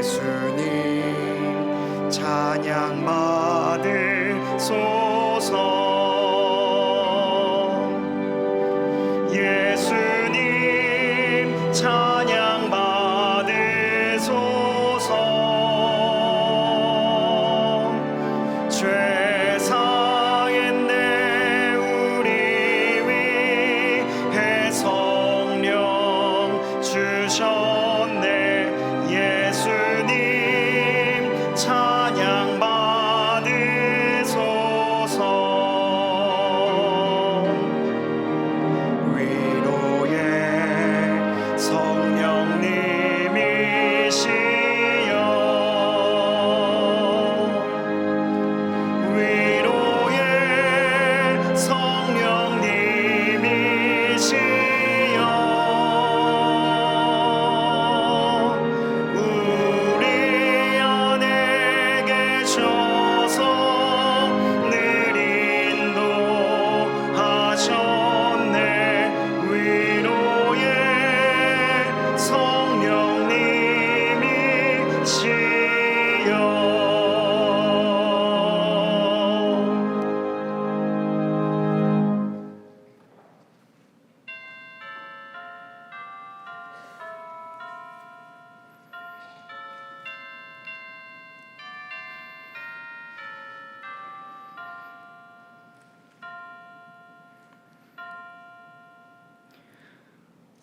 예수님 찬양 받으소서. 예수님 찬양 받으소서. 죄 사했네 우리 위해 성령 주셨네. 예수님 찬양 받으소서. 위로의 성령님이시여, 위로의 성령님이시여, 우리 안에 계셔서 늘 인도하셨네. 위로의 성령님이시여.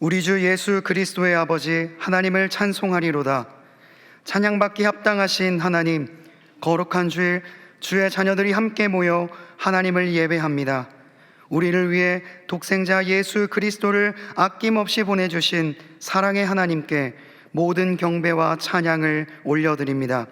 우리 주 예수 그리스도의 아버지 하나님을 찬송하리로다. 찬양받기 합당하신 하나님, 거룩한 주일 주의 자녀들이 함께 모여 하나님을 예배합니다. 우리를 위해 독생자 예수 그리스도를 아낌없이 보내주신 사랑의 하나님께 모든 경배와 찬양을 올려드립니다.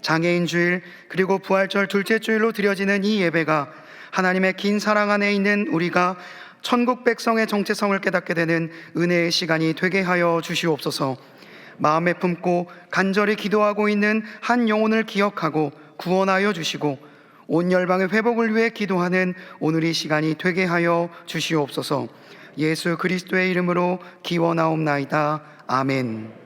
장애인 주일 그리고 부활절 둘째 주일로 드려지는 이 예배가 하나님의 긴 사랑 안에 있는 우리가 천국 백성의 정체성을 깨닫게 되는 은혜의 시간이 되게 하여 주시옵소서. 마음에 품고 간절히 기도하고 있는 한 영혼을 기억하고 구원하여 주시고 온 열방의 회복을 위해 기도하는 오늘 이 시간이 되게 하여 주시옵소서. 예수 그리스도의 이름으로 기원하옵나이다. 아멘.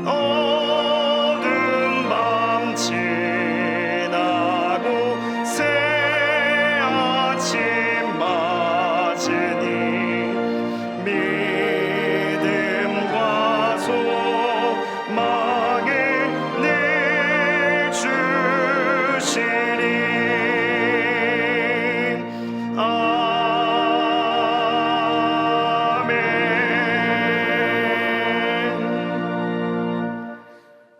어두운 밤 지나고 새 아침 맞으니 믿음과 소망을 늘 주시리.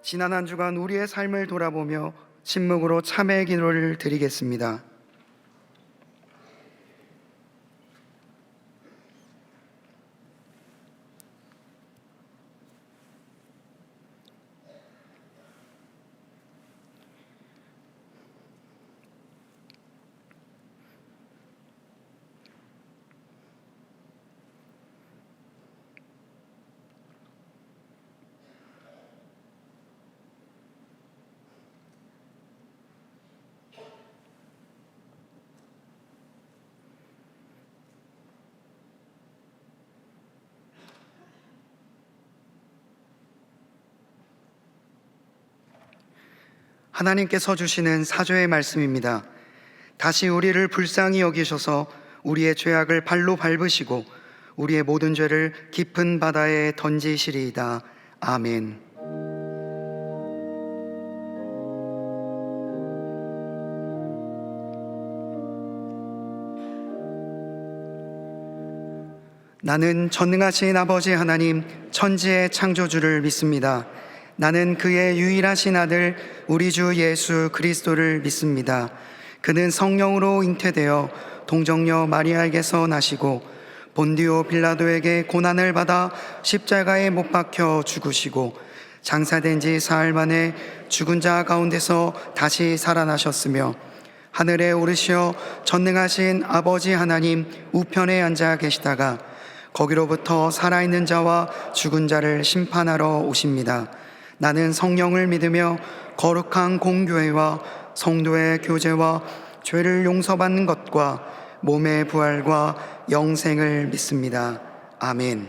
지난 한 주간 우리의 삶을 돌아보며 침묵으로 참회의 기도를 드리겠습니다. 하나님께서 주시는 사죄의 말씀입니다. 다시 우리를 불쌍히 여기셔서 우리의 죄악을 발로 밟으시고 우리의 모든 죄를 깊은 바다에 던지시리이다. 아멘. 나는 전능하신 아버지 하나님, 천지의 창조주를 믿습니다. 나는 그의 유일하신 아들 우리 주 예수 그리스도를 믿습니다. 그는 성령으로 잉태되어 동정녀 마리아에게서 나시고 본디오 빌라도에게 고난을 받아 십자가에 못 박혀 죽으시고 장사된 지 사흘 만에 죽은 자 가운데서 다시 살아나셨으며 하늘에 오르시어 전능하신 아버지 하나님 우편에 앉아 계시다가 거기로부터 살아있는 자와 죽은 자를 심판하러 오십니다. 나는 성령을 믿으며 거룩한 공교회와 성도의 교제와 죄를 용서받는 것과 몸의 부활과 영생을 믿습니다. 아멘.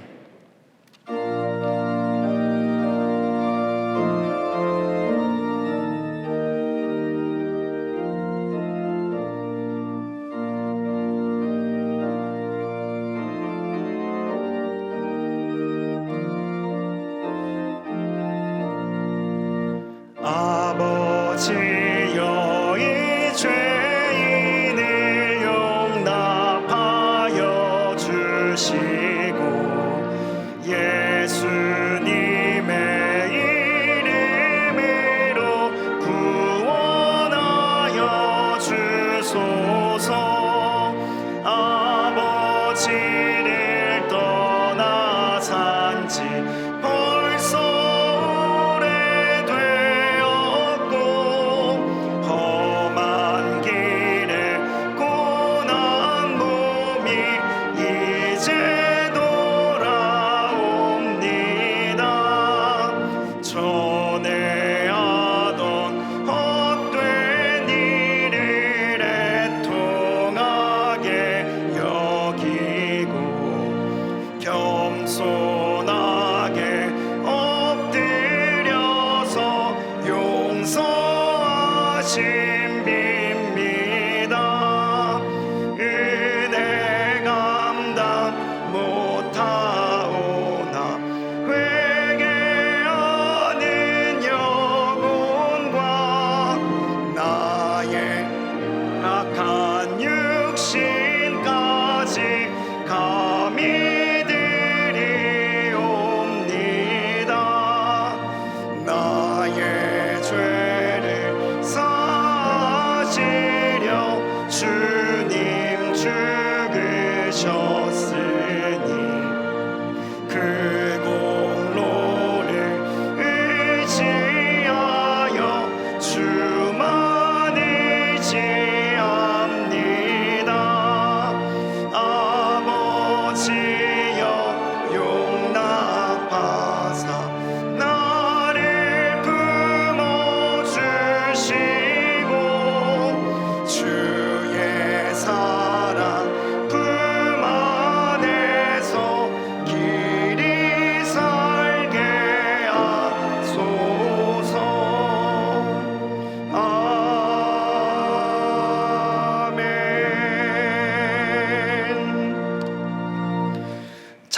아버지여 이 죄인을 용납하여 주시고 예수님의 이름으로 구원하여 주소서. 아버지를 떠나 산지 벌써 오래되었고 험한 길에 고난 몸이 이제 돌아옵니다. 전에 하던 헛된 일을 애통하게 여기고 겸손하게 엎드려서 용서하심 빕니다. 은혜 감당 못하오나 회개하는 영혼과 나의 악한 육신까지 감히 드리옵나이다.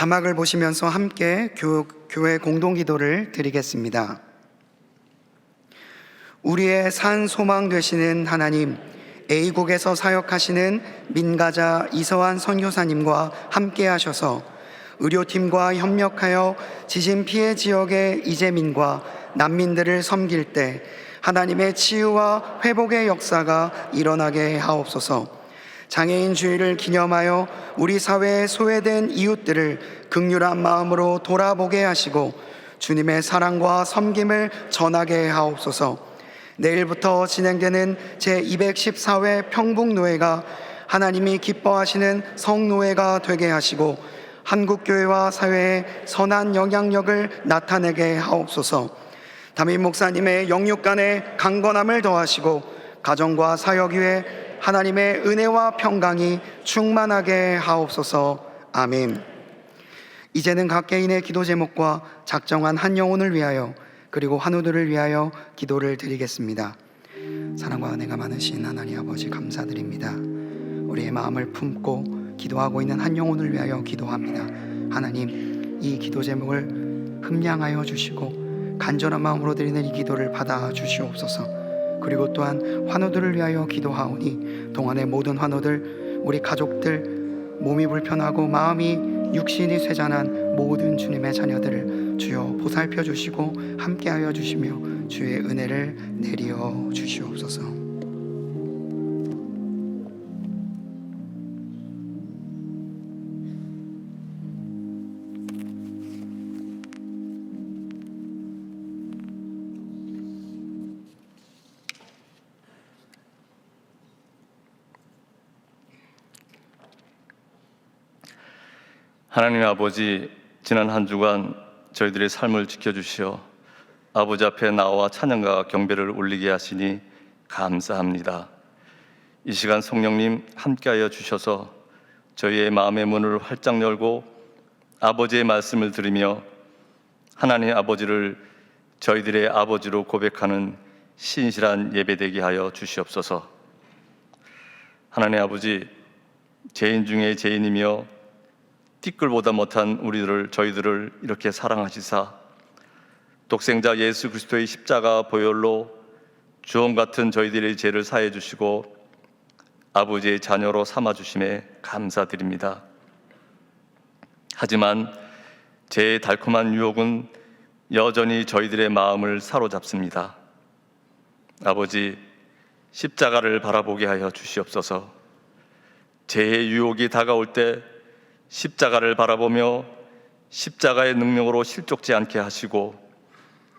자막을 보시면서 함께 교회 공동기도를 드리겠습니다. 우리의 산 소망 되시는 하나님, A국에서 사역하시는 민가자 이서환 선교사님과 함께 하셔서 의료팀과 협력하여 지진 피해 지역의 이재민과 난민들을 섬길 때 하나님의 치유와 회복의 역사가 일어나게 하옵소서. 장애인 주일을 기념하여 우리 사회에 소외된 이웃들을 긍휼한 마음으로 돌아보게 하시고 주님의 사랑과 섬김을 전하게 하옵소서. 내일부터 진행되는 제214회 평북노회가 하나님이 기뻐하시는 성노회가 되게 하시고 한국교회와 사회에 선한 영향력을 나타내게 하옵소서. 담임 목사님의 영육간의 강건함을 더하시고 가정과 사역 위에 하나님의 은혜와 평강이 충만하게 하옵소서. 아멘. 이제는 각 개인의 기도 제목과 작정한 한 영혼을 위하여 그리고 환우들을 위하여 기도를 드리겠습니다. 사랑과 은혜가 많으신 하나님 아버지, 감사드립니다. 우리의 마음을 품고 기도하고 있는 한 영혼을 위하여 기도합니다. 하나님, 이 기도 제목을 흠량하여 주시고 간절한 마음으로 드리는 이 기도를 받아 주시옵소서. 그리고 또한 환우들을 위하여 기도하오니 동안의 모든 환우들, 우리 가족들, 몸이 불편하고 마음이 육신이 쇠잔한 모든 주님의 자녀들을 주여 보살펴 주시고 함께하여 주시며 주의 은혜를 내리어 주시옵소서. 하나님 아버지, 지난 한 주간 저희들의 삶을 지켜주시어 아버지 앞에 나와 찬양과 경배를 올리게 하시니 감사합니다. 이 시간 성령님 함께하여 주셔서 저희의 마음의 문을 활짝 열고 아버지의 말씀을 들으며 하나님 아버지를 저희들의 아버지로 고백하는 신실한 예배되게 하여 주시옵소서. 하나님 아버지, 죄인 중에 죄인이며 티끌보다 못한 저희들을 이렇게 사랑하시사 독생자 예수 그리스도의 십자가 보혈로 주홍 같은 저희들의 죄를 사해 주시고 아버지의 자녀로 삼아 주심에 감사드립니다. 하지만 죄의 달콤한 유혹은 여전히 저희들의 마음을 사로잡습니다. 아버지, 십자가를 바라보게 하여 주시옵소서. 죄의 유혹이 다가올 때 십자가를 바라보며 십자가의 능력으로 실족지 않게 하시고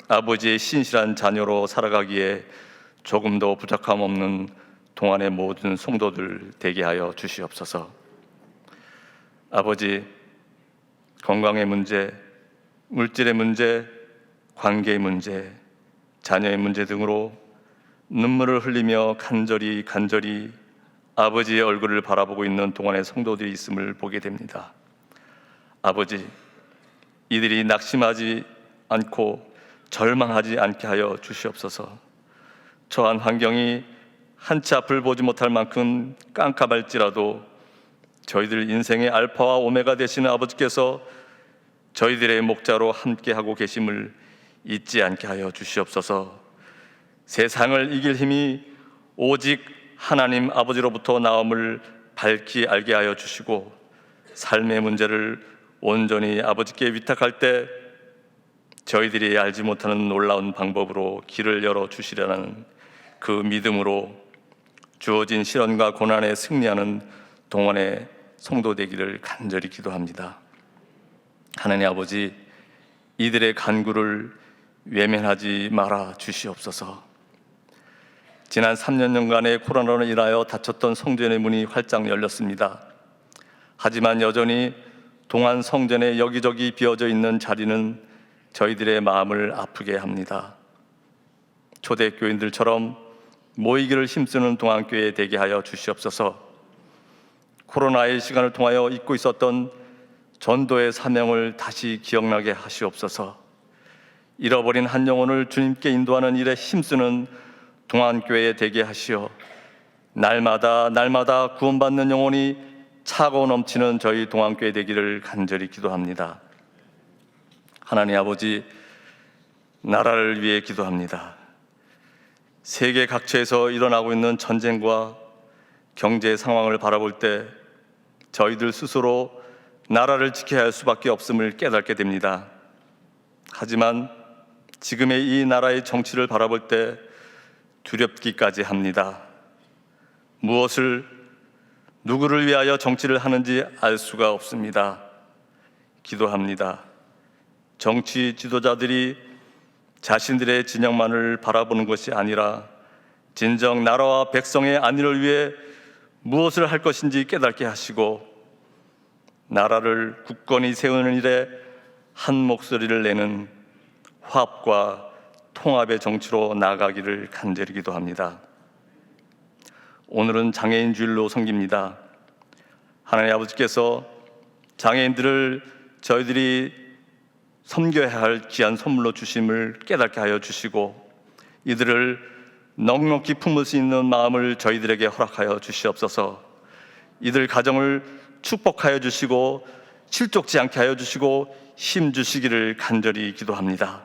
아버지의 신실한 자녀로 살아가기에 조금도 부족함 없는 동안의 모든 성도들 되게 하여 주시옵소서. 아버지, 건강의 문제, 물질의 문제, 관계의 문제, 자녀의 문제 등으로 눈물을 흘리며 간절히 아버지의 얼굴을 바라보고 있는 동안의 성도들이 있음을 보게 됩니다. 아버지, 이들이 낙심하지 않고 절망하지 않게 하여 주시옵소서. 처한 환경이 한치 앞을 보지 못할 만큼 깜깜할지라도 저희들 인생의 알파와 오메가 되시는 아버지께서 저희들의 목자로 함께하고 계심을 잊지 않게 하여 주시옵소서. 세상을 이길 힘이 오직 하나님 아버지로부터 나옴을 밝히 알게 하여 주시고 삶의 문제를 온전히 아버지께 위탁할 때 저희들이 알지 못하는 놀라운 방법으로 길을 열어 주시려는 그 믿음으로 주어진 시련과 고난에 승리하는 동안의 성도 되기를 간절히 기도합니다. 하나님 아버지, 이들의 간구를 외면하지 말아 주시옵소서. 지난 3년간의 코로나로 인하여 닫혔던 성전의 문이 활짝 열렸습니다. 하지만 여전히 동안 성전에 여기저기 비어져 있는 자리는 저희들의 마음을 아프게 합니다. 초대교인들처럼 모이기를 힘쓰는 동안교회 되게 하여 주시옵소서. 코로나의 시간을 통하여 잊고 있었던 전도의 사명을 다시 기억나게 하시옵소서. 잃어버린 한 영혼을 주님께 인도하는 일에 힘쓰는 동안교회 되게 하시어 날마다 구원받는 영혼이 차고 넘치는 저희 동안교회 되기를 간절히 기도합니다. 하나님 아버지, 나라를 위해 기도합니다. 세계 각처에서 일어나고 있는 전쟁과 경제 상황을 바라볼 때 저희들 스스로 나라를 지켜야 할 수밖에 없음을 깨닫게 됩니다. 하지만 지금의 이 나라의 정치를 바라볼 때 두렵기까지 합니다. 무엇을, 누구를 위하여 정치를 하는지 알 수가 없습니다. 기도합니다. 정치 지도자들이 자신들의 진영만을 바라보는 것이 아니라 진정 나라와 백성의 안위를 위해 무엇을 할 것인지 깨닫게 하시고 나라를 굳건히 세우는 일에 한 목소리를 내는 화합과 통합의 정치로 나아가기를 간절히 기도합니다. 오늘은 장애인 주일로 섬깁니다. 하나님 아버지께서 장애인들을 저희들이 섬겨야 할 귀한 선물로 주심을 깨닫게 하여 주시고 이들을 넉넉히 품을 수 있는 마음을 저희들에게 허락하여 주시옵소서. 이들 가정을 축복하여 주시고 실족지 않게 하여 주시고 힘 주시기를 간절히 기도합니다.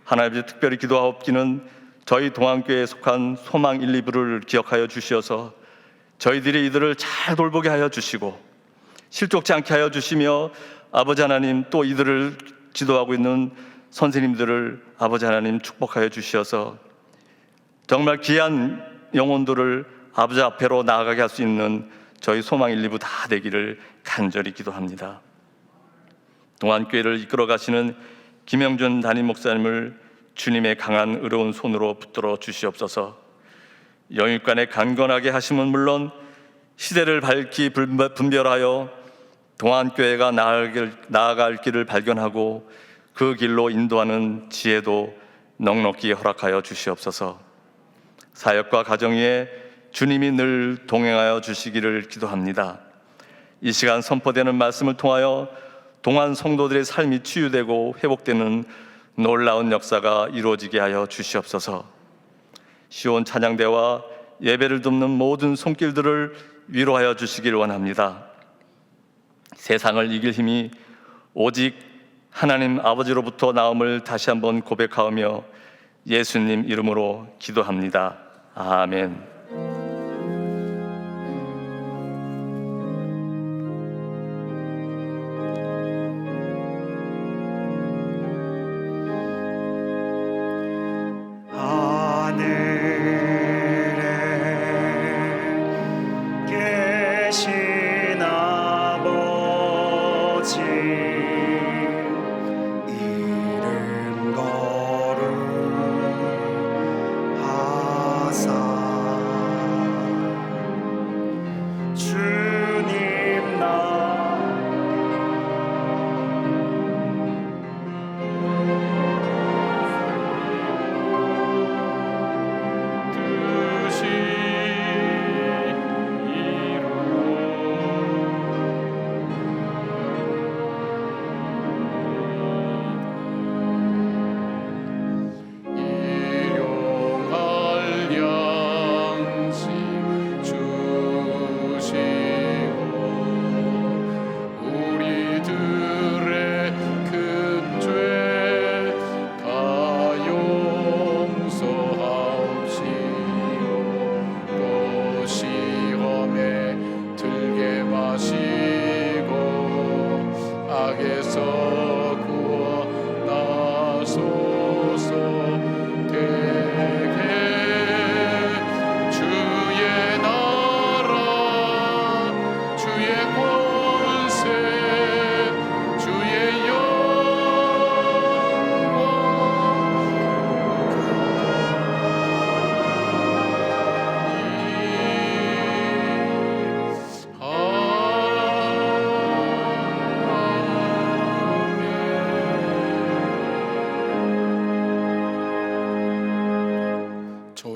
하나님, 특별히 기도하옵기는 저희 동안교회에 속한 소망 1, 2부를 기억하여 주시어서 저희들이 이들을 잘 돌보게 하여 주시고 실족지 않게 하여 주시며 아버지 하나님, 또 이들을 지도하고 있는 선생님들을 아버지 하나님 축복하여 주시어서 정말 귀한 영혼들을 아버지 앞에로 나아가게 할 수 있는 저희 소망 1, 2부 다 되기를 간절히 기도합니다. 동안교회를 이끌어 가시는 김영준 담임 목사님을 주님의 강한 의로운 손으로 붙들어 주시옵소서. 영육간에 강건하게 하심은 물론 시대를 밝히 분별하여 동안교회가 나아갈 길을 발견하고 그 길로 인도하는 지혜도 넉넉히 허락하여 주시옵소서. 사역과 가정 위에 주님이 늘 동행하여 주시기를 기도합니다. 이 시간 선포되는 말씀을 통하여 동안 성도들의 삶이 치유되고 회복되는 놀라운 역사가 이루어지게 하여 주시옵소서. 시온 찬양대와 예배를 돕는 모든 손길들을 위로하여 주시길 원합니다. 세상을 이길 힘이 오직 하나님 아버지로부터 나옴을 다시 한번 고백하오며 예수님 이름으로 기도합니다. 아멘. 계신 아버지 이름 거룩하사 주님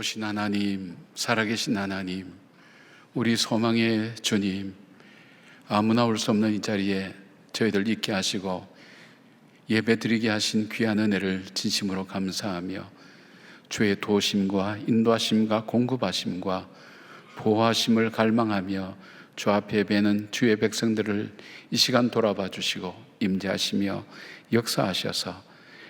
좋으신 하나님, 살아계신 하나님, 우리 소망의 주님, 아무나 올 수 없는 이 자리에 저희들 있게 하시고 예배드리게 하신 귀한 은혜를 진심으로 감사하며 주의 도심과 인도하심과 공급하심과 보호하심을 갈망하며 주 앞에 예배는 주의 백성들을 이 시간 돌아봐 주시고 임재하시며 역사하셔서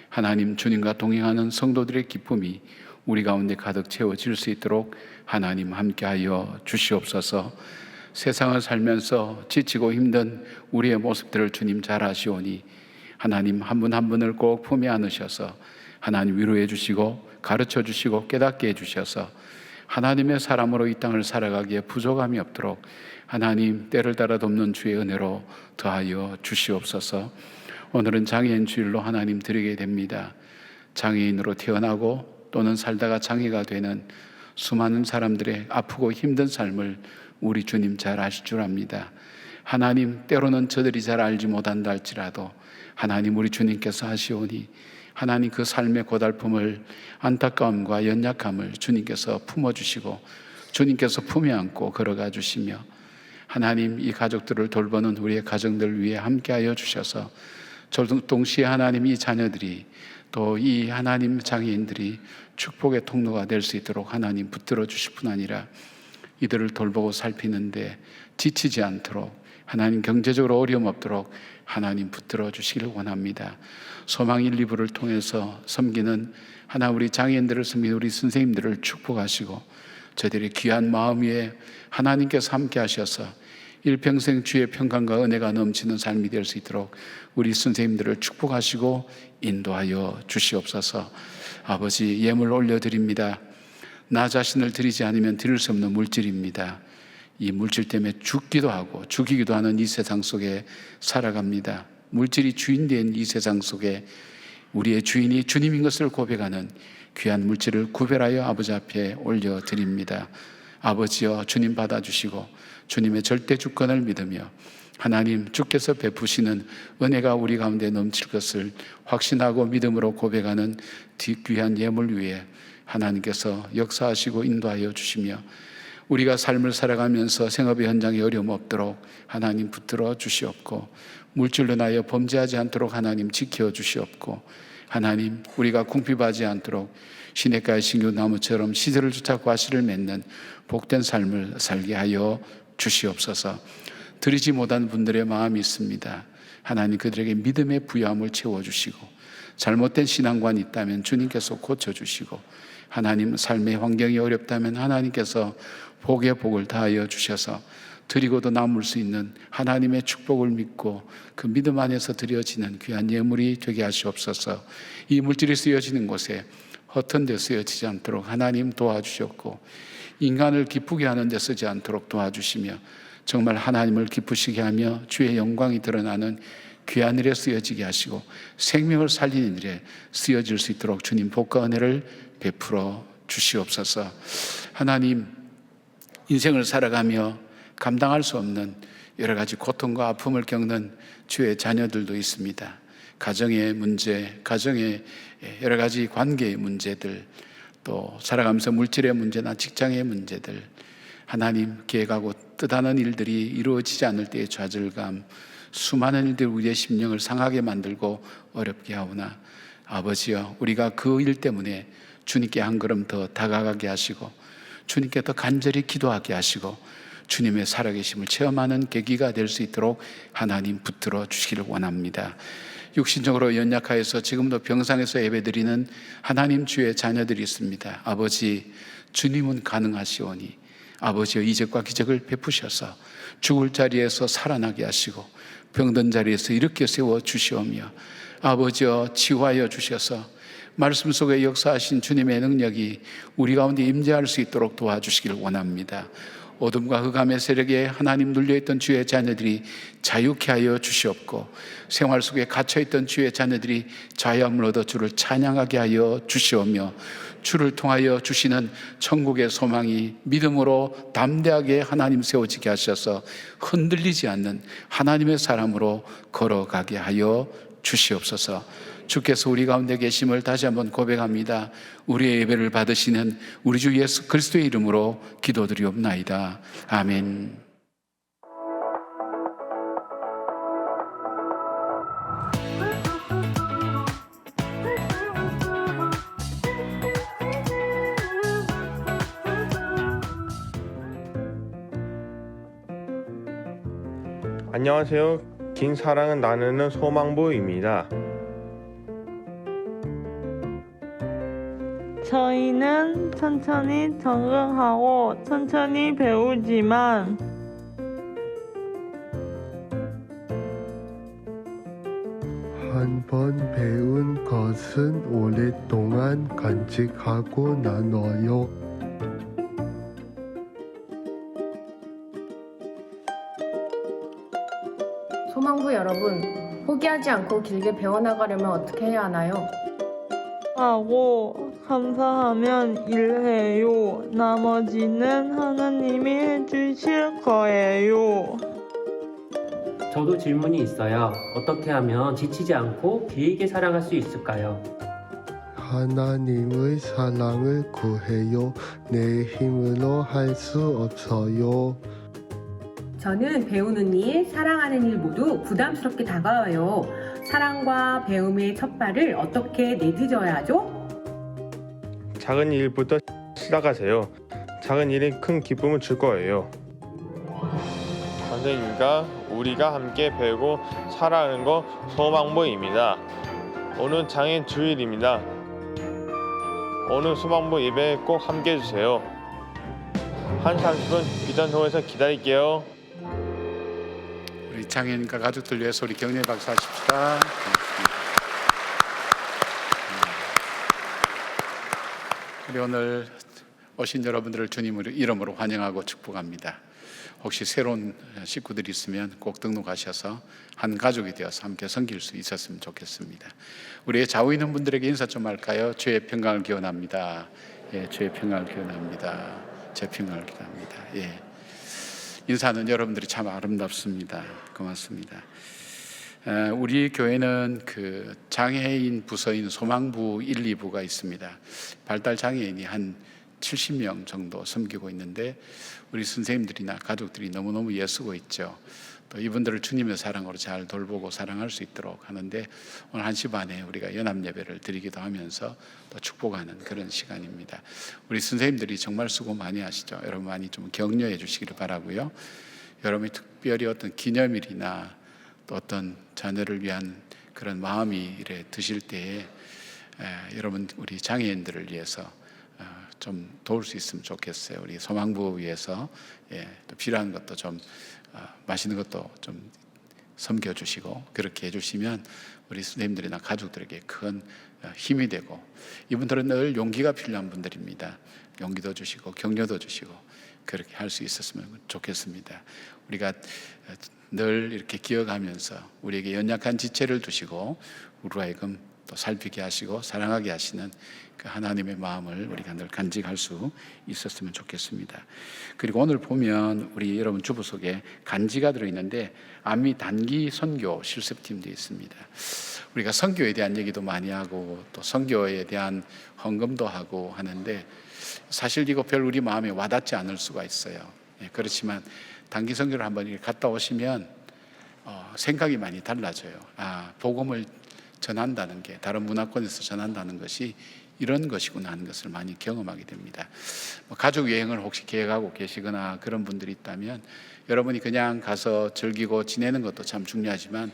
하나님 주님과 동행하는 성도들의 기쁨이 우리 가운데 가득 채워질 수 있도록 하나님 함께하여 주시옵소서. 세상을 살면서 지치고 힘든 우리의 모습들을 주님 잘 아시오니 하나님 한 분 한 분을 꼭 품에 안으셔서 하나님 위로해 주시고 가르쳐 주시고 깨닫게 해 주셔서 하나님의 사람으로 이 땅을 살아가기에 부족함이 없도록 하나님 때를 따라 돕는 주의 은혜로 더하여 주시옵소서. 오늘은 장애인 주일로 하나님 드리게 됩니다. 장애인으로 태어나고 또는 살다가 장애가 되는 수많은 사람들의 아프고 힘든 삶을 우리 주님 잘 아실 줄 압니다. 하나님 때로는 저들이 잘 알지 못한다 할지라도 하나님 우리 주님께서 하시오니 하나님 그 삶의 고달픔을 안타까움과 연약함을 주님께서 품어주시고 주님께서 품에 안고 걸어가 주시며 하나님 이 가족들을 돌보는 우리의 가정들 위해 함께하여 주셔서 동시에 하나님 이 자녀들이 또 이 하나님 장애인들이 축복의 통로가 될 수 있도록 하나님 붙들어 주실 뿐 아니라 이들을 돌보고 살피는데 지치지 않도록 하나님 경제적으로 어려움 없도록 하나님 붙들어 주시길 원합니다. 소망 1, 2부를 통해서 섬기는 하나 우리 장애인들을 섬기는 우리 선생님들을 축복하시고 저들의 귀한 마음 위에 하나님께서 함께 하셔서 일평생 주의 평강과 은혜가 넘치는 삶이 될 수 있도록 우리 선생님들을 축복하시고 인도하여 주시옵소서. 아버지 예물 올려드립니다. 나 자신을 드리지 않으면 드릴 수 없는 물질입니다. 이 물질 때문에 죽기도 하고 죽이기도 하는 이 세상 속에 살아갑니다. 물질이 주인된 이 세상 속에 우리의 주인이 주님인 것을 고백하는 귀한 물질을 구별하여 아버지 앞에 올려드립니다. 아버지여 주님 받아주시고 주님의 절대 주권을 믿으며 하나님 주께서 베푸시는 은혜가 우리 가운데 넘칠 것을 확신하고 믿음으로 고백하는 귀한 예물 위에 하나님께서 역사하시고 인도하여 주시며 우리가 삶을 살아가면서 생업의 현장에 어려움 없도록 하나님 붙들어 주시옵고 물질로 인하여 범죄하지 않도록 하나님 지켜 주시옵고 하나님 우리가 궁핍하지 않도록 시냇가의 신교나무처럼 시절을 쫓아 과실을 맺는 복된 삶을 살게 하여 주시옵소서. 드리지 못한 분들의 마음이 있습니다. 하나님 그들에게 믿음의 부여함을 채워주시고 잘못된 신앙관이 있다면 주님께서 고쳐주시고 하나님 삶의 환경이 어렵다면 하나님께서 복의 복을 다하여 주셔서 드리고도 남을 수 있는 하나님의 축복을 믿고 그 믿음 안에서 드려지는 귀한 예물이 되게 하시옵소서. 이 물질이 쓰여지는 곳에 허튼 데 쓰여지지 않도록 하나님 도와주셨고 인간을 기쁘게 하는 데 쓰지 않도록 도와주시며 정말 하나님을 기쁘시게 하며 주의 영광이 드러나는 귀한 일에 쓰여지게 하시고 생명을 살리는 일에 쓰여질 수 있도록 주님 복과 은혜를 베풀어 주시옵소서. 하나님 인생을 살아가며 감당할 수 없는 여러 가지 고통과 아픔을 겪는 주의 자녀들도 있습니다. 가정의 문제, 가정의 여러 가지 관계의 문제들, 또 살아가면서 물질의 문제나 직장의 문제들, 하나님 계획하고 뜻하는 일들이 이루어지지 않을 때의 좌절감, 수많은 일들이 우리의 심령을 상하게 만들고 어렵게 하오나 아버지여 우리가 그 일 때문에 주님께 한 걸음 더 다가가게 하시고 주님께 더 간절히 기도하게 하시고 주님의 살아계심을 체험하는 계기가 될 수 있도록 하나님 붙들어 주시기를 원합니다. 육신적으로 연약하여서 지금도 병상에서 예배드리는 하나님 주의 자녀들이 있습니다. 아버지 주님은 가능하시오니 아버지여 이적과 기적을 베푸셔서 죽을 자리에서 살아나게 하시고 병든 자리에서 일으켜 세워 주시오며 아버지여 치유하여 주셔서 말씀 속에 역사하신 주님의 능력이 우리 가운데 임재할 수 있도록 도와주시기를 원합니다. 어둠과 흑암의 세력에 하나님 눌려있던 주의 자녀들이 자유케 하여 주시옵고 생활 속에 갇혀있던 주의 자녀들이 자유함을 얻어 주를 찬양하게 하여 주시오며 주를 통하여 주시는 천국의 소망이 믿음으로 담대하게 하나님 세워지게 하셔서 흔들리지 않는 하나님의 사람으로 걸어가게 하여 주시옵소서. 주께서 우리 가운데 계심을 다시 한번 고백합니다. 우리의 예배를 받으시는 우리 주 예수 그리스도의 이름으로 기도드리옵나이다. 아멘. 안녕하세요. 긴 사랑은 나누는 소망부입니다. 저희는 천천히 적응하고 천천히 배우지만 한 번 배운 것은 오랫동안 간직하고 나눠요. 소망부 여러분, 포기하지 않고 길게 배워나가려면 어떻게 해야 하나요? 하고 감사하면 일해요. 나머지는 하나님이 해주실 거예요. 저도 질문이 있어요. 어떻게 하면 지치지 않고 길게 사랑할 수 있을까요? 하나님의 사랑을 구해요. 내 힘으로 할 수 없어요. 저는 배우는 일, 사랑하는 일 모두 부담스럽게 다가와요. 사랑과 배움의 첫 발을 어떻게 내딛어야 하죠? 작은 일부터 시작하세요. 작은 일이 큰 기쁨을 줄 거예요. 선생님과 우리가 함께 배우고 살아가는 거 소망부입니다. 오늘 장애인 주일입니다. 오늘 소망부 예배 꼭 함께 해주세요. 한 30분 비전통에서 기다릴게요. 우리 장애인과 가족들 위해서 우리 격려의 박수 하십시다. 고맙습니다. 우리 오늘 오신 여러분들을 주님의 이름으로 환영하고 축복합니다. 혹시 새로운 식구들이 있으면 꼭 등록하셔서 한 가족이 되어서 함께 섬길 수 있었으면 좋겠습니다. 우리의 좌우 있는 분들에게 인사 좀 할까요? 주의 평강을 기원합니다. 예, 주의 평강을 기원합니다. 주의 평강을 기원합니다. 예. 인사는 여러분들이 참 아름답습니다. 고맙습니다. 우리 교회는 그 장애인 부서인 소망부 1, 2부가 있습니다. 발달 장애인이 한 70명 정도 섬기고 있는데 우리 선생님들이나 가족들이 너무너무 애쓰고 있죠. 또 이분들을 주님의 사랑으로 잘 돌보고 사랑할 수 있도록 하는데 오늘 1시 반에 우리가 연합 예배를 드리기도 하면서 또 축복하는 그런 시간입니다. 우리 선생님들이 정말 수고 많이 하시죠. 여러분 많이 좀 격려해 주시기를 바라고요. 여러분이 특별히 어떤 기념일이나 또 어떤 자녀를 위한 그런 마음이 이래 드실 때에 여러분 우리 장애인들을 위해서 좀 도울 수 있으면 좋겠어요. 우리 소망부 위해서 또 필요한 것도 좀 맛있는 것도 좀 섬겨주시고 그렇게 해주시면 우리 선생님들이나 가족들에게 큰 힘이 되고 이분들은 늘 용기가 필요한 분들입니다. 용기도 주시고 격려도 주시고 그렇게 할 수 있었으면 좋겠습니다. 우리가 늘 이렇게 기억하면서 우리에게 연약한 지체를 두시고 우리로 하여금 또 살피게 하시고 사랑하게 하시는 그 하나님의 마음을 우리가 늘 간직할 수 있었으면 좋겠습니다. 그리고 오늘 보면 우리 여러분 주보석에 간지가 들어있는데 안미 단기 선교 실습팀도 있습니다. 우리가 선교에 대한 얘기도 많이 하고 또 선교에 대한 헌금도 하고 하는데 사실 이거 별 우리 마음에 와닿지 않을 수가 있어요. 그렇지만 단기 선교를 한번 이렇게 갔다 오시면 생각이 많이 달라져요. 복음을 전한다는 게 다른 문화권에서 전한다는 것이 이런 것이구나 하는 것을 많이 경험하게 됩니다. 가족 여행을 혹시 계획하고 계시거나 그런 분들이 있다면 여러분이 그냥 가서 즐기고 지내는 것도 참 중요하지만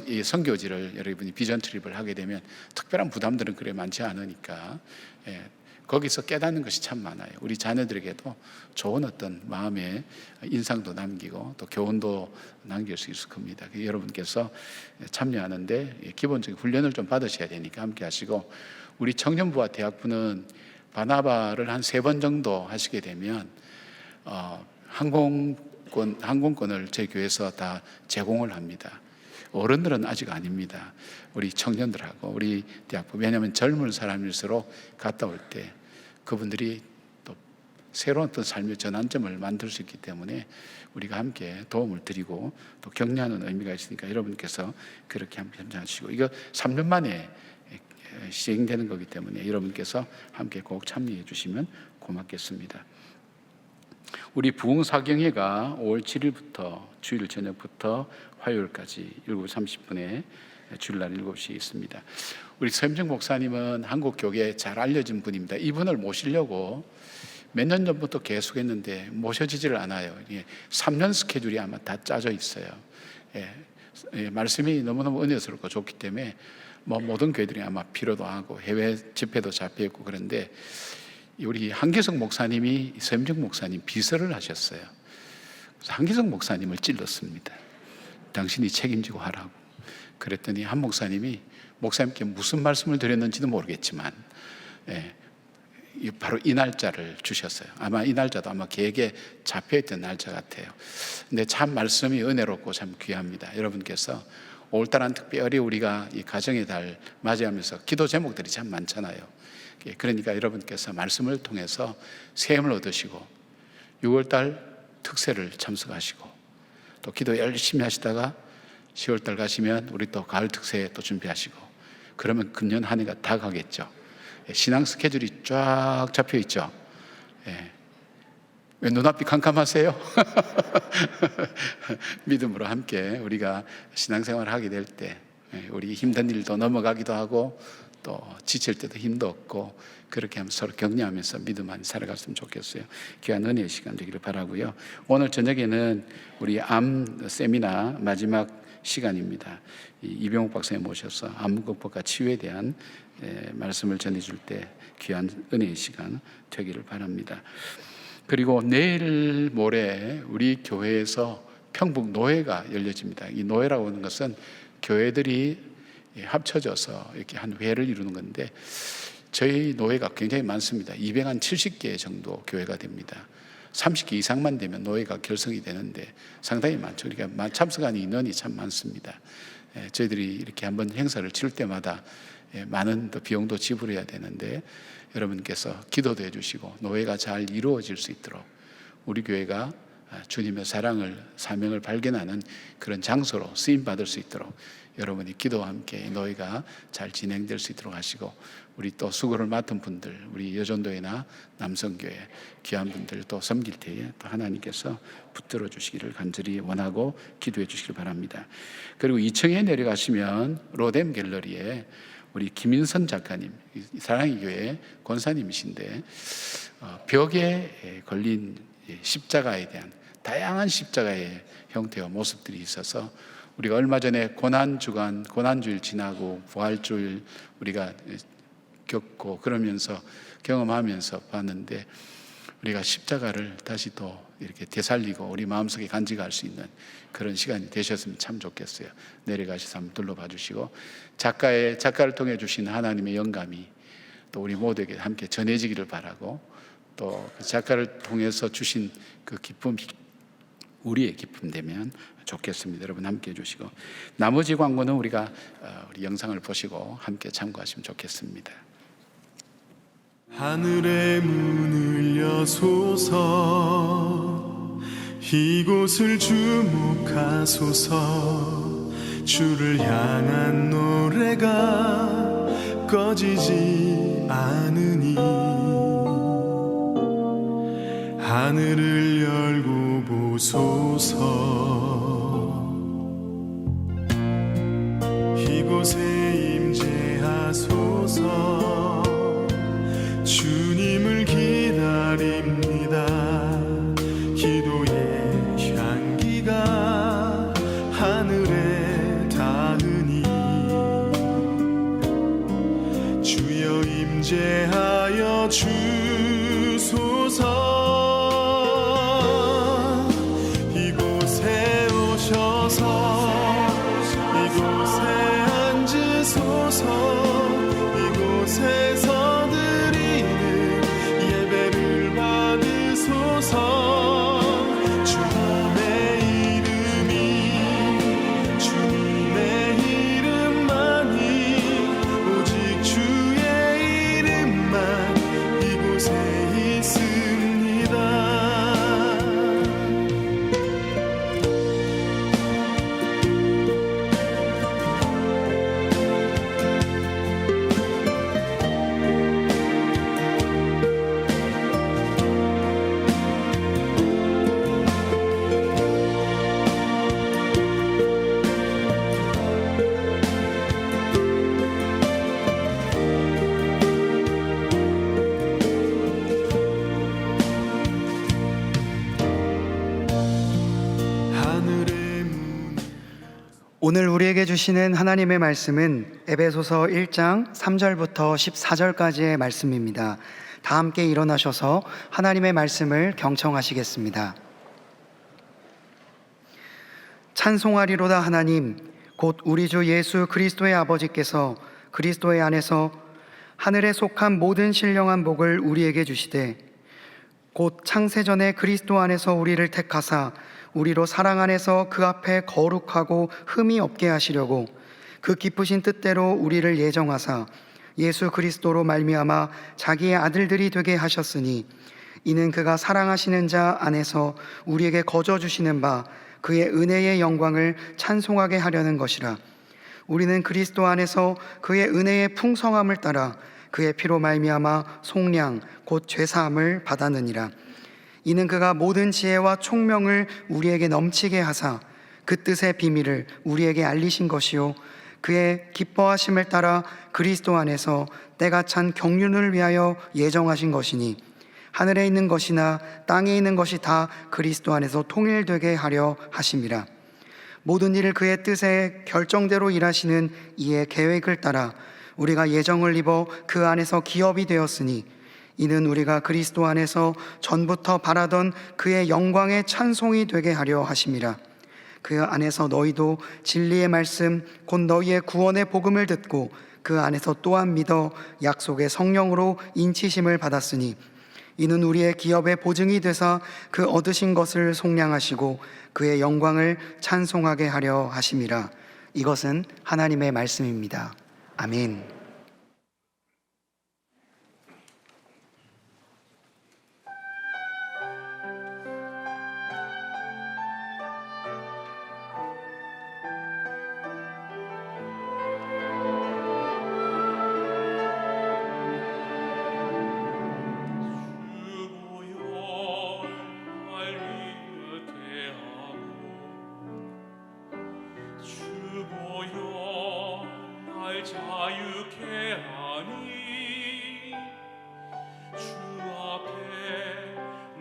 이 선교지를 여러분이 비전 트립을 하게 되면 특별한 부담들은 그래 많지 않으니까 거기서 깨닫는 것이 참 많아요. 우리 자녀들에게도 좋은 어떤 마음의 인상도 남기고 또 교훈도 남길 수 있을 겁니다. 여러분께서 참여하는데 기본적인 훈련을 좀 받으셔야 되니까 함께 하시고 우리 청년부와 대학부는 바나바를 한 3번 정도 하시게 되면 항공권을 제 교회에서 다 제공을 합니다. 어른들은 아직 아닙니다. 우리 청년들하고 우리 대학부 왜냐하면 젊은 사람일수록 갔다 올 때 그분들이 또 새로운 어떤 삶의 전환점을 만들 수 있기 때문에 우리가 함께 도움을 드리고 또 격려하는 의미가 있으니까 여러분께서 그렇게 함께 참여하시고 이거 3년 만에 시행되는 거기 때문에 여러분께서 함께 꼭 참여해 주시면 고맙겠습니다. 우리 부흥사경회가 5월 7일부터 주일 저녁부터 화요일까지 7시 30분에 주일날 7시에 있습니다. 우리 서임정 목사님은 한국 교계에 잘 알려진 분입니다. 이분을 모시려고 몇 년 전부터 계속 했는데 모셔지지를 않아요. 이게 3년 스케줄이 아마 다 짜져 있어요. 말씀이 너무너무 은혜스럽고 좋기 때문에 모든 교회들이 아마 필요도 하고 해외 집회도 잡혀 있고 그런데 우리 한기석 목사님이 서임정 목사님 비서를 하셨어요. 그래서 한기석 목사님을 찔렀습니다. 당신이 책임지고 하라고. 그랬더니 한 목사님이 목사님께 무슨 말씀을 드렸는지도 모르겠지만 바로 이 날짜를 주셨어요. 아마 이 날짜도 아마 계획에 잡혀있던 날짜 같아요. 근데 참 말씀이 은혜롭고 참 귀합니다. 여러분께서 5월달은 특별히 우리가 이 가정의 달 맞이하면서 기도 제목들이 참 많잖아요. 그러니까 여러분께서 말씀을 통해서 세움을 얻으시고 6월달 특세를 참석하시고 또 기도 열심히 하시다가 10월달 가시면 우리 또 가을 특세 또 준비하시고 그러면 금년 한 해가 다 가겠죠. 신앙 스케줄이 쫙 잡혀 있죠. 왜 눈앞이 캄캄하세요? 믿음으로 함께 우리가 신앙생활을 하게 될 때 우리 힘든 일도 넘어가기도 하고 또 지칠 때도 힘도 없고 그렇게 하면서 서로 격려하면서 믿음 안에 살아갔으면 좋겠어요. 귀한 은혜의 시간 되기를 바라고요. 오늘 저녁에는 우리 암 세미나 마지막 시간입니다. 이병욱 박사님 모셔서 암 극복과 치유에 대한 말씀을 전해줄 때 귀한 은혜의 시간 되기를 바랍니다. 그리고 내일 모레 우리 교회에서 평북 노회가 열려집니다. 이 노회라고 하는 것은 교회들이 합쳐져서 이렇게 한 회를 이루는 건데 저희 노회가 굉장히 많습니다. 270개 정도 교회가 됩니다. 30개 이상만 되면 노회가 결성이 되는데 상당히 많죠. 그러니까 참석하는 인원이 참 많습니다. 저희들이 이렇게 한번 행사를 치를 때마다 많은 또 비용도 지불해야 되는데 여러분께서 기도도 해주시고 노회가 잘 이루어질 수 있도록 우리 교회가 주님의 사랑을 사명을 발견하는 그런 장소로 쓰임받을 수 있도록 여러분이 기도와 함께 노회가 잘 진행될 수 있도록 하시고 우리 또 수고를 맡은 분들 우리 여전도회나 남성교회 귀한 분들 또 섬길 때에 또 하나님께서 붙들어 주시기를 간절히 원하고 기도해 주시길 바랍니다. 그리고 2층에 내려가시면 로뎀 갤러리에 우리 김인선 작가님 사랑의 교회 권사님이신데 벽에 걸린 십자가에 대한 다양한 십자가의 형태와 모습들이 있어서 우리가 얼마 전에 고난주간 고난주일 지나고 부활주일 우리가 겪고 그러면서 경험하면서 봤는데 우리가 십자가를 다시 또 이렇게 되살리고 우리 마음속에 간직할 수 있는 그런 시간이 되셨으면 참 좋겠어요. 내려가셔서 한번 둘러봐 주시고 작가를 통해 주신 하나님의 영감이 또 우리 모두에게 함께 전해지기를 바라고 또 그 작가를 통해서 주신 그 기쁨이 우리의 기쁨 되면 좋겠습니다. 여러분 함께 해주시고 나머지 광고는 우리가 우리 영상을 보시고 함께 참고하시면 좋겠습니다. 하늘의 문을 여소서 이곳을 주목하소서 주를 향한 노래가 꺼지지 않으니 하늘을 열고 보소서 이곳에 임재하소서 주님을 기다립니다. 기도의 향기가 하늘에 닿으니 주여 임재하여 주소서 이곳에 오셔서 이곳에 앉으소서 이곳에서 드리는 예배를 받으소서 주님의 이름만이 오직 주의 이름만 이곳에 오늘 우리에게 주시는 하나님의 말씀은 에베소서 1장 3절부터 14절까지의 말씀입니다. 다 함께 일어나셔서 하나님의 말씀을 경청하시겠습니다. 찬송하리로다 하나님, 곧 우리 주 예수 그리스도의 아버지께서 그리스도의 안에서 하늘에 속한 모든 신령한 복을 우리에게 주시되, 곧 창세전에 그리스도 안에서 우리를 택하사 우리로 사랑 안에서 그 앞에 거룩하고 흠이 없게 하시려고 그 기쁘신 뜻대로 우리를 예정하사 예수 그리스도로 말미암아 자기의 아들들이 되게 하셨으니, 이는 그가 사랑하시는 자 안에서 우리에게 거저 주시는 바 그의 은혜의 영광을 찬송하게 하려는 것이라. 우리는 그리스도 안에서 그의 은혜의 풍성함을 따라 그의 피로 말미암아 속량 곧 죄사함을 받았느니라. 이는 그가 모든 지혜와 총명을 우리에게 넘치게 하사 그 뜻의 비밀을 우리에게 알리신 것이요, 그의 기뻐하심을 따라 그리스도 안에서 때가 찬 경륜을 위하여 예정하신 것이니, 하늘에 있는 것이나 땅에 있는 것이 다 그리스도 안에서 통일되게 하려 하심이라. 모든 일을 그의 뜻에 결정대로 일하시는 이의 계획을 따라 우리가 예정을 입어 그 안에서 기업이 되었으니, 이는 우리가 그리스도 안에서 전부터 바라던 그의 영광의 찬송이 되게 하려 하심이라. 그 안에서 너희도 진리의 말씀 곧 너희의 구원의 복음을 듣고 그 안에서 또한 믿어 약속의 성령으로 인치심을 받았으니, 이는 우리의 기업의 보증이 되사 그 얻으신 것을 속량하시고 그의 영광을 찬송하게 하려 하심이라. 이것은 하나님의 말씀입니다. 아멘. 자유케 하니 주 앞에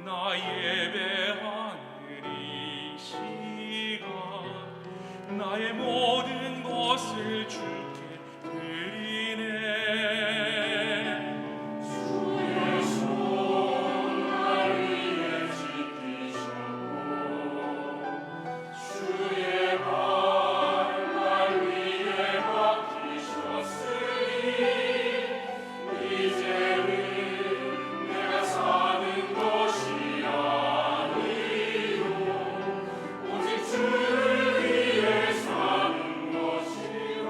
나 예배하는 이 시간 나의 모든 것을 주께 드리네. 주의 손 날 위해 지키셨고 주의 발 날 위해 주를 위해 사는 것이라.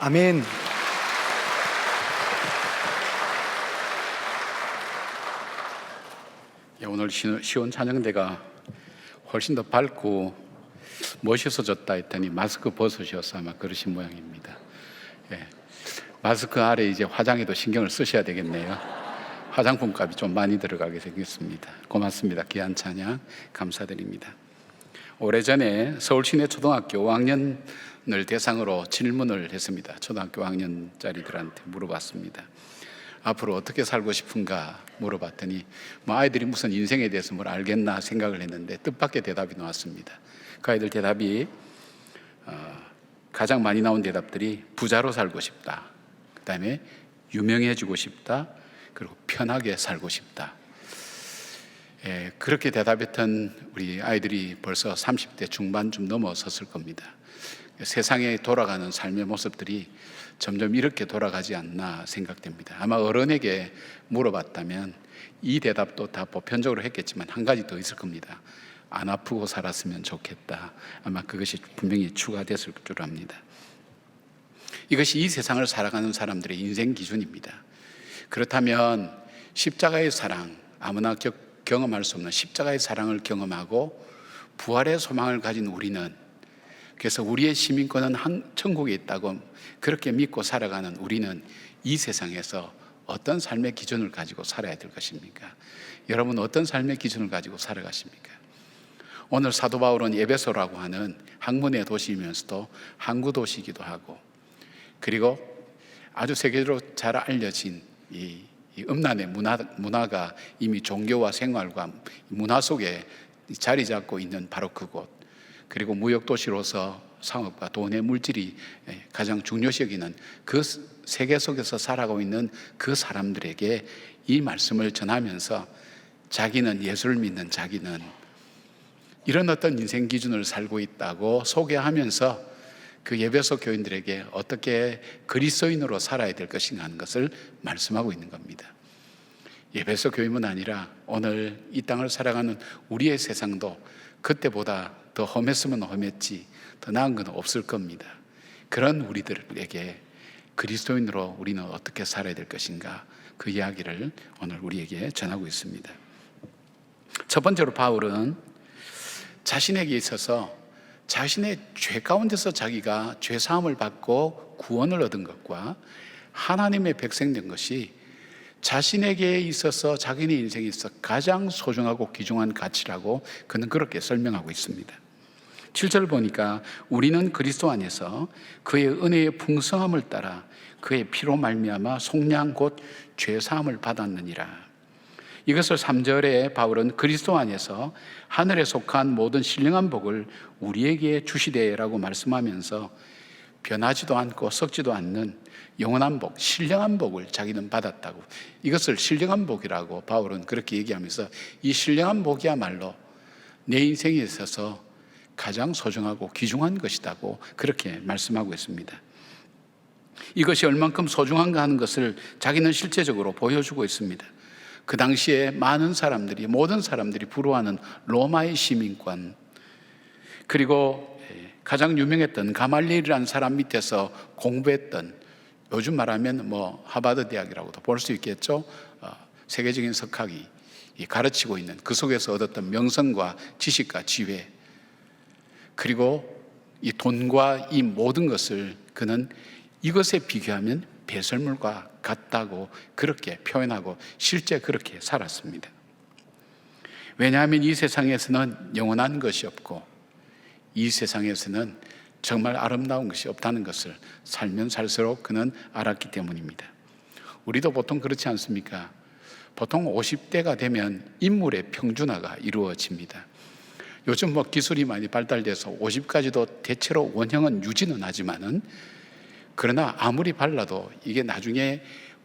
아멘. 예, 오늘 시온 찬양대가 훨씬 더 밝고 멋있어졌다 했더니 마스크 벗으셔서 아마 그러신 모양입니다. 예, 마스크 아래 이제 화장에도 신경을 쓰셔야 되겠네요. 화장품 값이 좀 많이 들어가게 생겼습니다. 고맙습니다. 귀한 찬양 감사드립니다. 오래전에 서울시내 초등학교 5학년을 대상으로 질문을 했습니다. 초등학교 5학년짜리들한테 물어봤습니다. 앞으로 어떻게 살고 싶은가 물어봤더니 뭐 아이들이 무슨 인생에 대해서 뭘 알겠나 생각을 했는데 뜻밖의 대답이 나왔습니다. 그 아이들 대답이 가장 많이 나온 대답들이 부자로 살고 싶다, 그 다음에 유명해지고 싶다, 그리고 편하게 살고 싶다. 예, 그렇게 대답했던 우리 아이들이 벌써 30대 중반쯤 넘어섰을 겁니다. 세상에 돌아가는 삶의 모습들이 점점 이렇게 돌아가지 않나 생각됩니다. 아마 어른에게 물어봤다면 이 대답도 다 보편적으로 했겠지만 한 가지 더 있을 겁니다. 안 아프고 살았으면 좋겠다. 아마 그것이 분명히 추가됐을 줄 압니다. 이것이 이 세상을 살아가는 사람들의 인생 기준입니다. 그렇다면 십자가의 사랑, 아무나 경험할 수 없는 십자가의 사랑을 경험하고 부활의 소망을 가진 우리는, 그래서 우리의 시민권은 천국에 있다고 그렇게 믿고 살아가는 우리는 이 세상에서 어떤 삶의 기준을 가지고 살아야 될 것입니까? 여러분 어떤 삶의 기준을 가지고 살아가십니까? 오늘 사도 바울은 에베소라고 하는 학문의 도시이면서도 항구 도시이기도 하고, 그리고 아주 세계적으로 잘 알려진 이 음란의 문화가 이미 종교와 생활과 문화 속에 자리 잡고 있는 바로 그곳, 그리고 무역도시로서 상업과 돈의 물질이 가장 중요시 여기는 그 세계 속에서 살아가고 있는 그 사람들에게 이 말씀을 전하면서 자기는 예수를 믿는 자기는 이런 어떤 인생 기준을 살고 있다고 소개하면서 그 에베소 교인들에게 어떻게 그리스도인으로 살아야 될 것인가 하는 것을 말씀하고 있는 겁니다. 에베소 교인은 아니라 오늘 이 땅을 살아가는 우리의 세상도 그때보다 더 험했으면 험했지 더 나은 건 없을 겁니다. 그런 우리들에게 그리스도인으로 우리는 어떻게 살아야 될 것인가, 그 이야기를 오늘 우리에게 전하고 있습니다. 첫 번째로 바울은 자신에게 있어서 자신의 죄 가운데서 자기가 죄 사함을 받고 구원을 얻은 것과 하나님의 백성된 것이 자신에게 있어서 자기의 인생에 있어 가장 소중하고 귀중한 가치라고 그는 그렇게 설명하고 있습니다. 7절 보니까 우리는 그리스도 안에서 그의 은혜의 풍성함을 따라 그의 피로 말미암아 속량 곧 죄 사함을 받았느니라. 이것을 3절에 바울은 그리스도 안에서 하늘에 속한 모든 신령한 복을 우리에게 주시되라고 말씀하면서 변하지도 않고 썩지도 않는 영원한 복, 신령한 복을 자기는 받았다고, 이것을 신령한 복이라고 바울은 그렇게 얘기하면서 이 신령한 복이야말로 내 인생에 있어서 가장 소중하고 귀중한 것이라고 그렇게 말씀하고 있습니다. 이것이 얼만큼 소중한가 하는 것을 자기는 실제적으로 보여주고 있습니다. 그 당시에 많은 사람들이, 모든 사람들이 부러워하는 로마의 시민권, 그리고 가장 유명했던 가말리엘이라는 사람 밑에서 공부했던, 요즘 말하면 뭐 하버드 대학이라고도 볼 수 있겠죠. 세계적인 석학이 가르치고 있는 그 속에서 얻었던 명성과 지식과 지혜, 그리고 이 돈과 이 모든 것을 그는 이것에 비교하면 배설물과 같다고 그렇게 표현하고 실제 그렇게 살았습니다. 왜냐하면 이 세상에서는 영원한 것이 없고 이 세상에서는 정말 아름다운 것이 없다는 것을 살면 살수록 그는 알았기 때문입니다. 우리도 보통 그렇지 않습니까? 보통 50대가 되면 인물의 평준화가 이루어집니다. 요즘 뭐 기술이 많이 발달돼서 50까지도 대체로 원형은 유지는 하지만은, 그러나 아무리 발라도 이게 나중에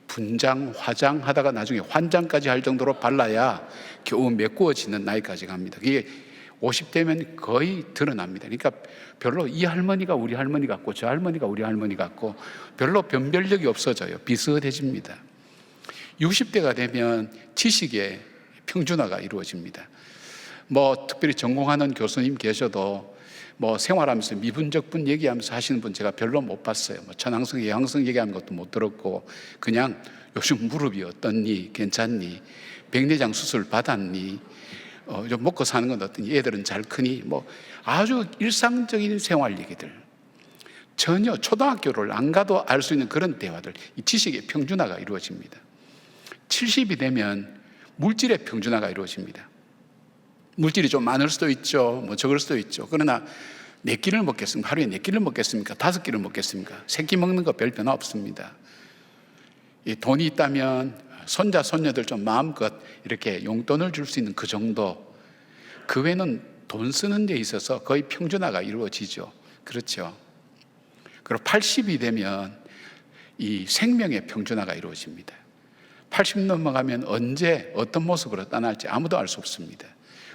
분장, 화장하다가 나중에 환장까지 할 정도로 발라야 겨우 메꾸어지는 나이까지 갑니다. 그게 50대면 거의 드러납니다. 그러니까 별로 이 할머니가 우리 할머니 같고 저 할머니가 우리 할머니 같고 별로 변별력이 없어져요. 비슷해집니다. 60대가 되면 지식의 평준화가 이루어집니다. 뭐 특별히 전공하는 교수님 계셔도 뭐 생활하면서 미분적분 얘기하면서 하시는 분 제가 별로 못 봤어요. 뭐 천황성, 예황성 얘기하는 것도 못 들었고, 그냥 요즘 무릎이 어떻니? 괜찮니? 백내장 수술 받았니? 좀 먹고 사는 건 어떠니? 애들은 잘 크니? 뭐 아주 일상적인 생활 얘기들, 전혀 초등학교를 안 가도 알 수 있는 그런 대화들, 이 지식의 평준화가 이루어집니다. 70이 되면 물질의 평준화가 이루어집니다. 물질이 좀 많을 수도 있죠, 뭐 적을 수도 있죠. 그러나 4끼를 먹겠습니까? 하루에 4끼를 먹겠습니까? 5끼를 먹겠습니까? 3끼 먹는 거 별 변화 없습니다. 이 돈이 있다면 손자, 손녀들 좀 마음껏 이렇게 용돈을 줄 수 있는 그 정도, 그 외에는 돈 쓰는 데 있어서 거의 평준화가 이루어지죠. 그렇죠. 그리고 80이 되면 이 생명의 평준화가 이루어집니다. 80 넘어가면 언제 어떤 모습으로 떠날지 아무도 알 수 없습니다.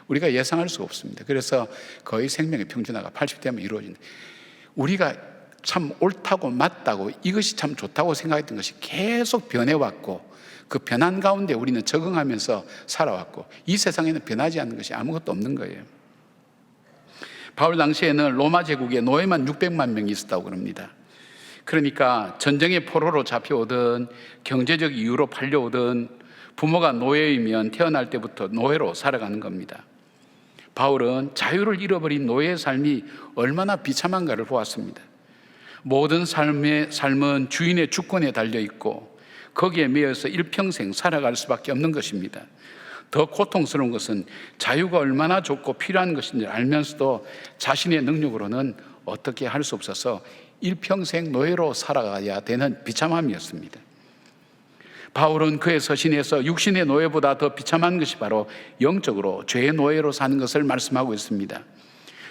우리가 예상할 수 없습니다. 그래서 거의 생명의 평준화가 80 되면 이루어진다. 우리가 참 옳다고 맞다고 이것이 참 좋다고 생각했던 것이 계속 변해왔고, 그 변한 가운데 우리는 적응하면서 살아왔고, 이 세상에는 변하지 않는 것이 아무것도 없는 거예요. 바울 당시에는 로마 제국에 노예만 600만 명이 있었다고 그럽니다. 그러니까 전쟁의 포로로 잡혀오든 경제적 이유로 팔려오든 부모가 노예이면 태어날 때부터 노예로 살아가는 겁니다. 바울은 자유를 잃어버린 노예의 삶이 얼마나 비참한가를 보았습니다. 모든 삶은 주인의 주권에 달려있고 거기에 매여서 일평생 살아갈 수밖에 없는 것입니다. 더 고통스러운 것은 자유가 얼마나 좋고 필요한 것인지 알면서도 자신의 능력으로는 어떻게 할 수 없어서 일평생 노예로 살아가야 되는 비참함이었습니다. 바울은 그의 서신에서 육신의 노예보다 더 비참한 것이 바로 영적으로 죄의 노예로 사는 것을 말씀하고 있습니다.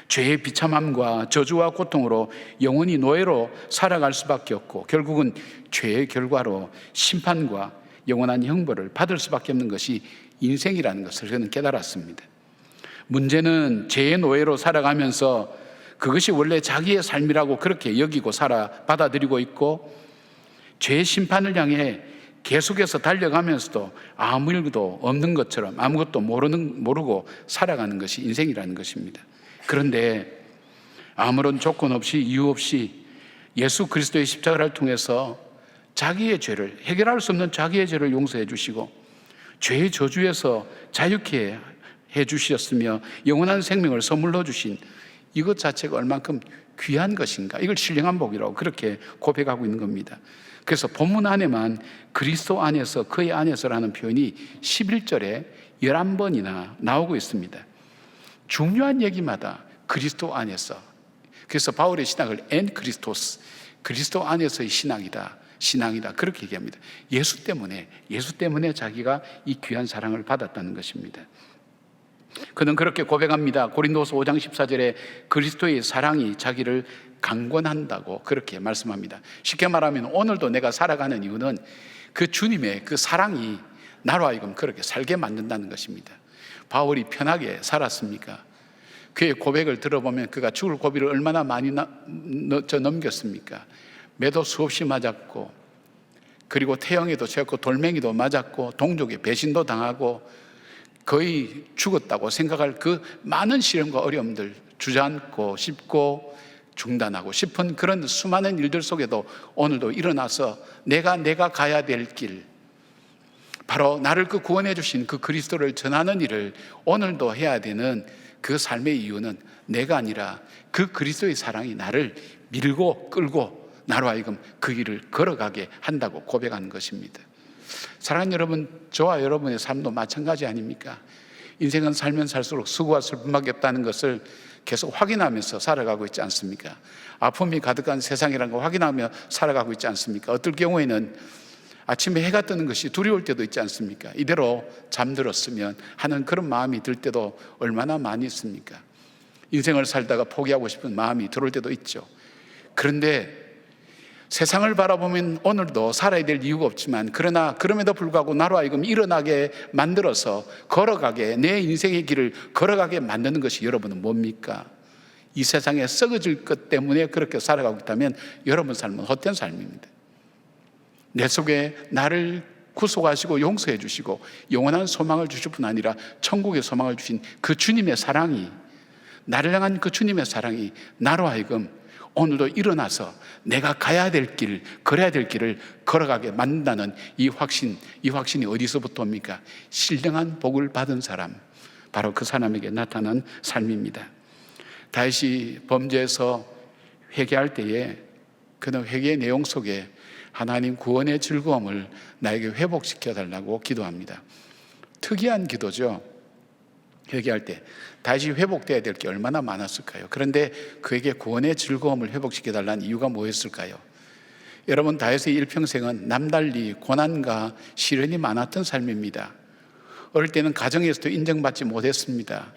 죄의 비참함과 저주와 고통으로 영원히 노예로 살아갈 수밖에 없고, 결국은 죄의 결과로 심판과 영원한 형벌을 받을 수밖에 없는 것이 인생이라는 것을 저는 깨달았습니다. 문제는 죄의 노예로 살아가면서 그것이 원래 자기의 삶이라고 그렇게 여기고 받아들이고 있고, 죄의 심판을 향해 계속해서 달려가면서도 아무 일도 없는 것처럼 아무것도 모르고 살아가는 것이 인생이라는 것입니다. 그런데 아무런 조건 없이 이유 없이 예수 그리스도의 십자가를 통해서 자기의 죄를, 해결할 수 없는 자기의 죄를 용서해 주시고 죄의 저주에서 자유케 해 주셨으며 영원한 생명을 선물로 주신 이것 자체가 얼만큼 귀한 것인가, 이걸 신령한 복이라고 그렇게 고백하고 있는 겁니다. 그래서 본문 안에만 그리스도 안에서, 그의 안에서라는 표현이 11절에 11번이나 나오고 있습니다. 중요한 얘기마다 그리스도 안에서. 그래서 바울의 신학을 엔 크리스토스, 그리스도 안에서의 신앙이다 그렇게 얘기합니다. 예수 때문에 자기가 이 귀한 사랑을 받았다는 것입니다. 그는 그렇게 고백합니다. 고린도서 5장 14절에 그리스도의 사랑이 자기를 강권한다고 그렇게 말씀합니다. 쉽게 말하면 오늘도 내가 살아가는 이유는 그 주님의 그 사랑이 나로 하여금 그렇게 살게 만든다는 것입니다. 바울이 편하게 살았습니까? 그의 고백을 들어보면 그가 죽을 고비를 얼마나 많이 넘겼습니까? 매도 수없이 맞았고, 그리고 태형에도 채웠고 돌멩이도 맞았고 동족의 배신도 당하고 거의 죽었다고 생각할 그 많은 시련과 어려움들 주저앉고 싶고 중단하고 싶은 그런 수많은 일들 속에도 오늘도 일어나서 내가 가야 될 길, 바로 나를 그 구원해 주신 그 그리스도를 전하는 일을 오늘도 해야 되는 그 삶의 이유는 내가 아니라 그 그리스도의 사랑이 나를 밀고 끌고 나로 하여금 그 길을 걸어가게 한다고 고백하는 것입니다. 사랑하는 여러분, 저와 여러분의 삶도 마찬가지 아닙니까? 인생은 살면 살수록 수고와 슬픔밖에 없다는 것을 계속 확인하면서 살아가고 있지 않습니까? 아픔이 가득한 세상이라는 걸 확인하며 살아가고 있지 않습니까? 어떨 경우에는 아침에 해가 뜨는 것이 두려울 때도 있지 않습니까? 이대로 잠들었으면 하는 그런 마음이 들 때도 얼마나 많이 있습니까? 인생을 살다가 포기하고 싶은 마음이 들어올 때도 있죠. 그런데 세상을 바라보면 오늘도 살아야 될 이유가 없지만, 그러나 그럼에도 불구하고 나로 하여금 일어나게 만들어서 걸어가게, 내 인생의 길을 걸어가게 만드는 것이 여러분은 뭡니까? 이 세상에 썩어질 것 때문에 그렇게 살아가고 있다면 여러분 삶은 헛된 삶입니다. 내 속에 나를 구속하시고 용서해 주시고 영원한 소망을 주실 뿐 아니라 천국의 소망을 주신 그 주님의 사랑이 나를 향한 그 주님의 사랑이 나로 하여금 오늘도 일어나서 내가 가야 될 길, 걸어야 될 길을 걸어가게 만든다는 이 확신이 어디서부터 옵니까? 신령한 복을 받은 사람, 바로 그 사람에게 나타난 삶입니다. 다윗이 범죄에서 회개할 때에 그는 회개의 내용 속에 하나님 구원의 즐거움을 나에게 회복시켜 달라고 기도합니다. 특이한 기도죠. 회개할 때 다시 회복돼야 될 게 얼마나 많았을까요? 그런데 그에게 구원의 즐거움을 회복시켜 달라는 이유가 뭐였을까요? 여러분, 다윗의 일평생은 남달리 고난과 시련이 많았던 삶입니다. 어릴 때는 가정에서도 인정받지 못했습니다.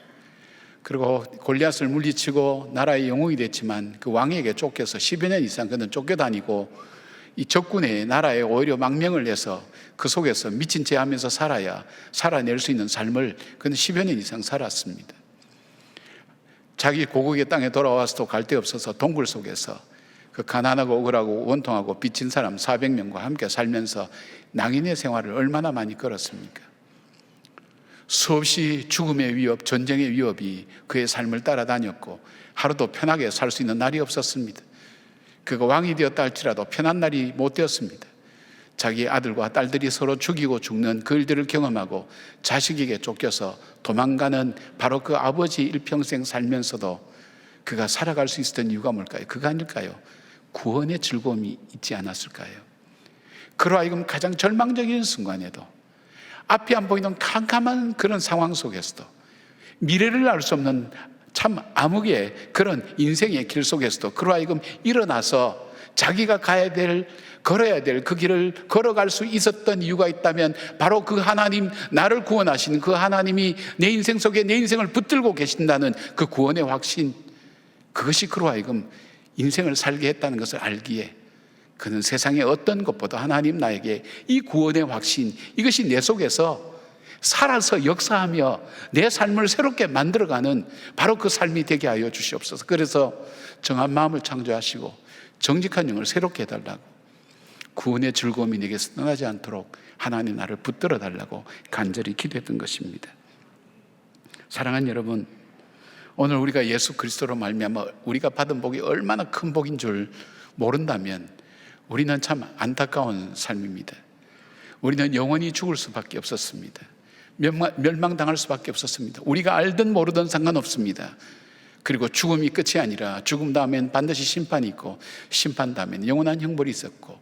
그리고 골리앗을 물리치고 나라의 영웅이 됐지만 그 왕에게 쫓겨서 10여 년 이상 그는 쫓겨다니고 이 적군의 나라에 오히려 망명을 해서 그 속에서 미친 채 하면서 살아낼 수 있는 삶을 그는 10여 년 이상 살았습니다. 자기 고국의 땅에 돌아와서도 갈 데 없어서 동굴 속에서 그 가난하고 억울하고 원통하고 빚진 사람 400명과 함께 살면서 낭인의 생활을 얼마나 많이 걸었습니까? 수없이 죽음의 위협, 전쟁의 위협이 그의 삶을 따라다녔고 하루도 편하게 살 수 있는 날이 없었습니다. 그가 왕이 되었다 할지라도 편한 날이 못 되었습니다. 자기 아들과 딸들이 서로 죽이고 죽는 그 일들을 경험하고 자식에게 쫓겨서 도망가는 바로 그 아버지 일평생 살면서도 그가 살아갈 수 있었던 이유가 뭘까요? 그가 아닐까요? 구원의 즐거움이 있지 않았을까요? 그로 하여금 가장 절망적인 순간에도 앞이 안 보이는 캄캄한 그런 상황 속에서도 미래를 알 수 없는 참 암흑의 그런 인생의 길 속에서도 그로 하여금 일어나서 자기가 가야 될, 걸어야 될 그 길을 걸어갈 수 있었던 이유가 있다면 바로 그 하나님, 나를 구원하신 그 하나님이 내 인생 속에 내 인생을 붙들고 계신다는 그 구원의 확신, 그것이 그로 하여금 인생을 살게 했다는 것을 알기에 그는 세상의 어떤 것보다 하나님 나에게 이 구원의 확신, 이것이 내 속에서 살아서 역사하며 내 삶을 새롭게 만들어가는 바로 그 삶이 되게 하여 주시옵소서. 그래서 정한 마음을 창조하시고 정직한 영을 새롭게 해달라고, 구원의 즐거움이 내게서 떠나지 않도록 하나님 나를 붙들어 달라고 간절히 기도했던 것입니다. 사랑하는 여러분, 오늘 우리가 예수 그리스도로 말미암아 우리가 받은 복이 얼마나 큰 복인 줄 모른다면 우리는 참 안타까운 삶입니다. 우리는 영원히 죽을 수밖에 없었습니다. 멸망당할 수밖에 없었습니다. 우리가 알든 모르든 상관없습니다. 그리고 죽음이 끝이 아니라 죽음 다음엔 반드시 심판이 있고 심판 다음엔 영원한 형벌이 있었고,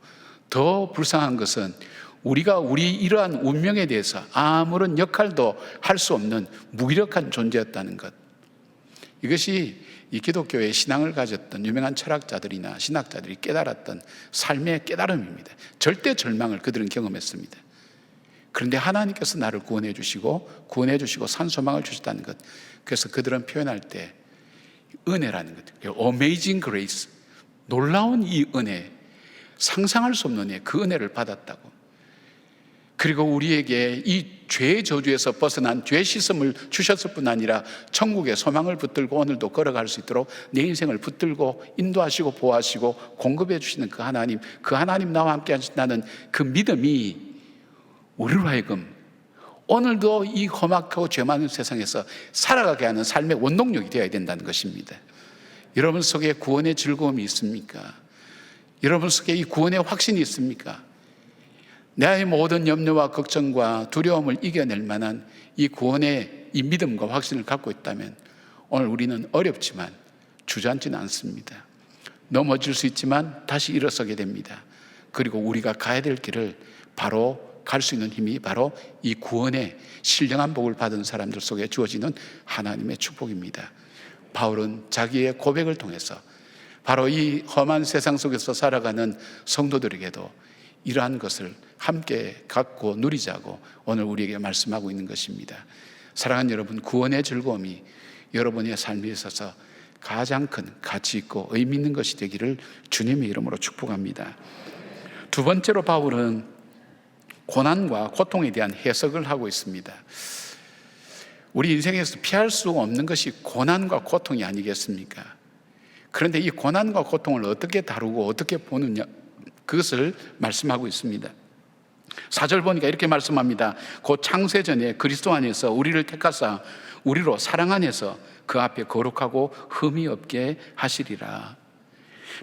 더 불쌍한 것은 우리가 우리 이러한 운명에 대해서 아무런 역할도 할 수 없는 무기력한 존재였다는 것. 이것이 이 기독교의 신앙을 가졌던 유명한 철학자들이나 신학자들이 깨달았던 삶의 깨달음입니다. 절대 절망을 그들은 경험했습니다. 그런데 하나님께서 나를 구원해 주시고 산소망을 주셨다는 것. 그래서 그들은 표현할 때 은혜라는 것, Amazing Grace, 놀라운 이 은혜, 상상할 수 없는 은혜, 그 은혜를 받았다고. 그리고 우리에게 이 죄의 저주에서 벗어난 죄 씻음을 주셨을 뿐 아니라 천국의 소망을 붙들고 오늘도 걸어갈 수 있도록 내 인생을 붙들고 인도하시고 보호하시고 공급해 주시는 그 하나님 나와 함께 하신다는 그 믿음이 우리로 하여금 오늘도 이 험악하고 죄 많은 세상에서 살아가게 하는 삶의 원동력이 되어야 된다는 것입니다. 여러분 속에 구원의 즐거움이 있습니까? 여러분 속에 이 구원의 확신이 있습니까? 나의 모든 염려와 걱정과 두려움을 이겨낼 만한 이 구원의 이 믿음과 확신을 갖고 있다면 오늘 우리는 어렵지만 주저앉지는 않습니다. 넘어질 수 있지만 다시 일어서게 됩니다. 그리고 우리가 가야 될 길을 바로 갈 수 있는 힘이 바로 이 구원의 신령한 복을 받은 사람들 속에 주어지는 하나님의 축복입니다. 바울은 자기의 고백을 통해서 바로 이 험한 세상 속에서 살아가는 성도들에게도 이러한 것을 함께 갖고 누리자고 오늘 우리에게 말씀하고 있는 것입니다. 사랑하는 여러분, 구원의 즐거움이 여러분의 삶에 있어서 가장 큰 가치 있고 의미 있는 것이 되기를 주님의 이름으로 축복합니다. 두 번째로 바울은 고난과 고통에 대한 해석을 하고 있습니다. 우리 인생에서 피할 수 없는 것이 고난과 고통이 아니겠습니까? 그런데 이 고난과 고통을 어떻게 다루고 어떻게 보느냐, 그것을 말씀하고 있습니다. 4절 보니까 이렇게 말씀합니다. 곧 창세 전에 그리스도 안에서 우리를 택하사 우리로 사랑 안에서 그 앞에 거룩하고 흠이 없게 하시리라.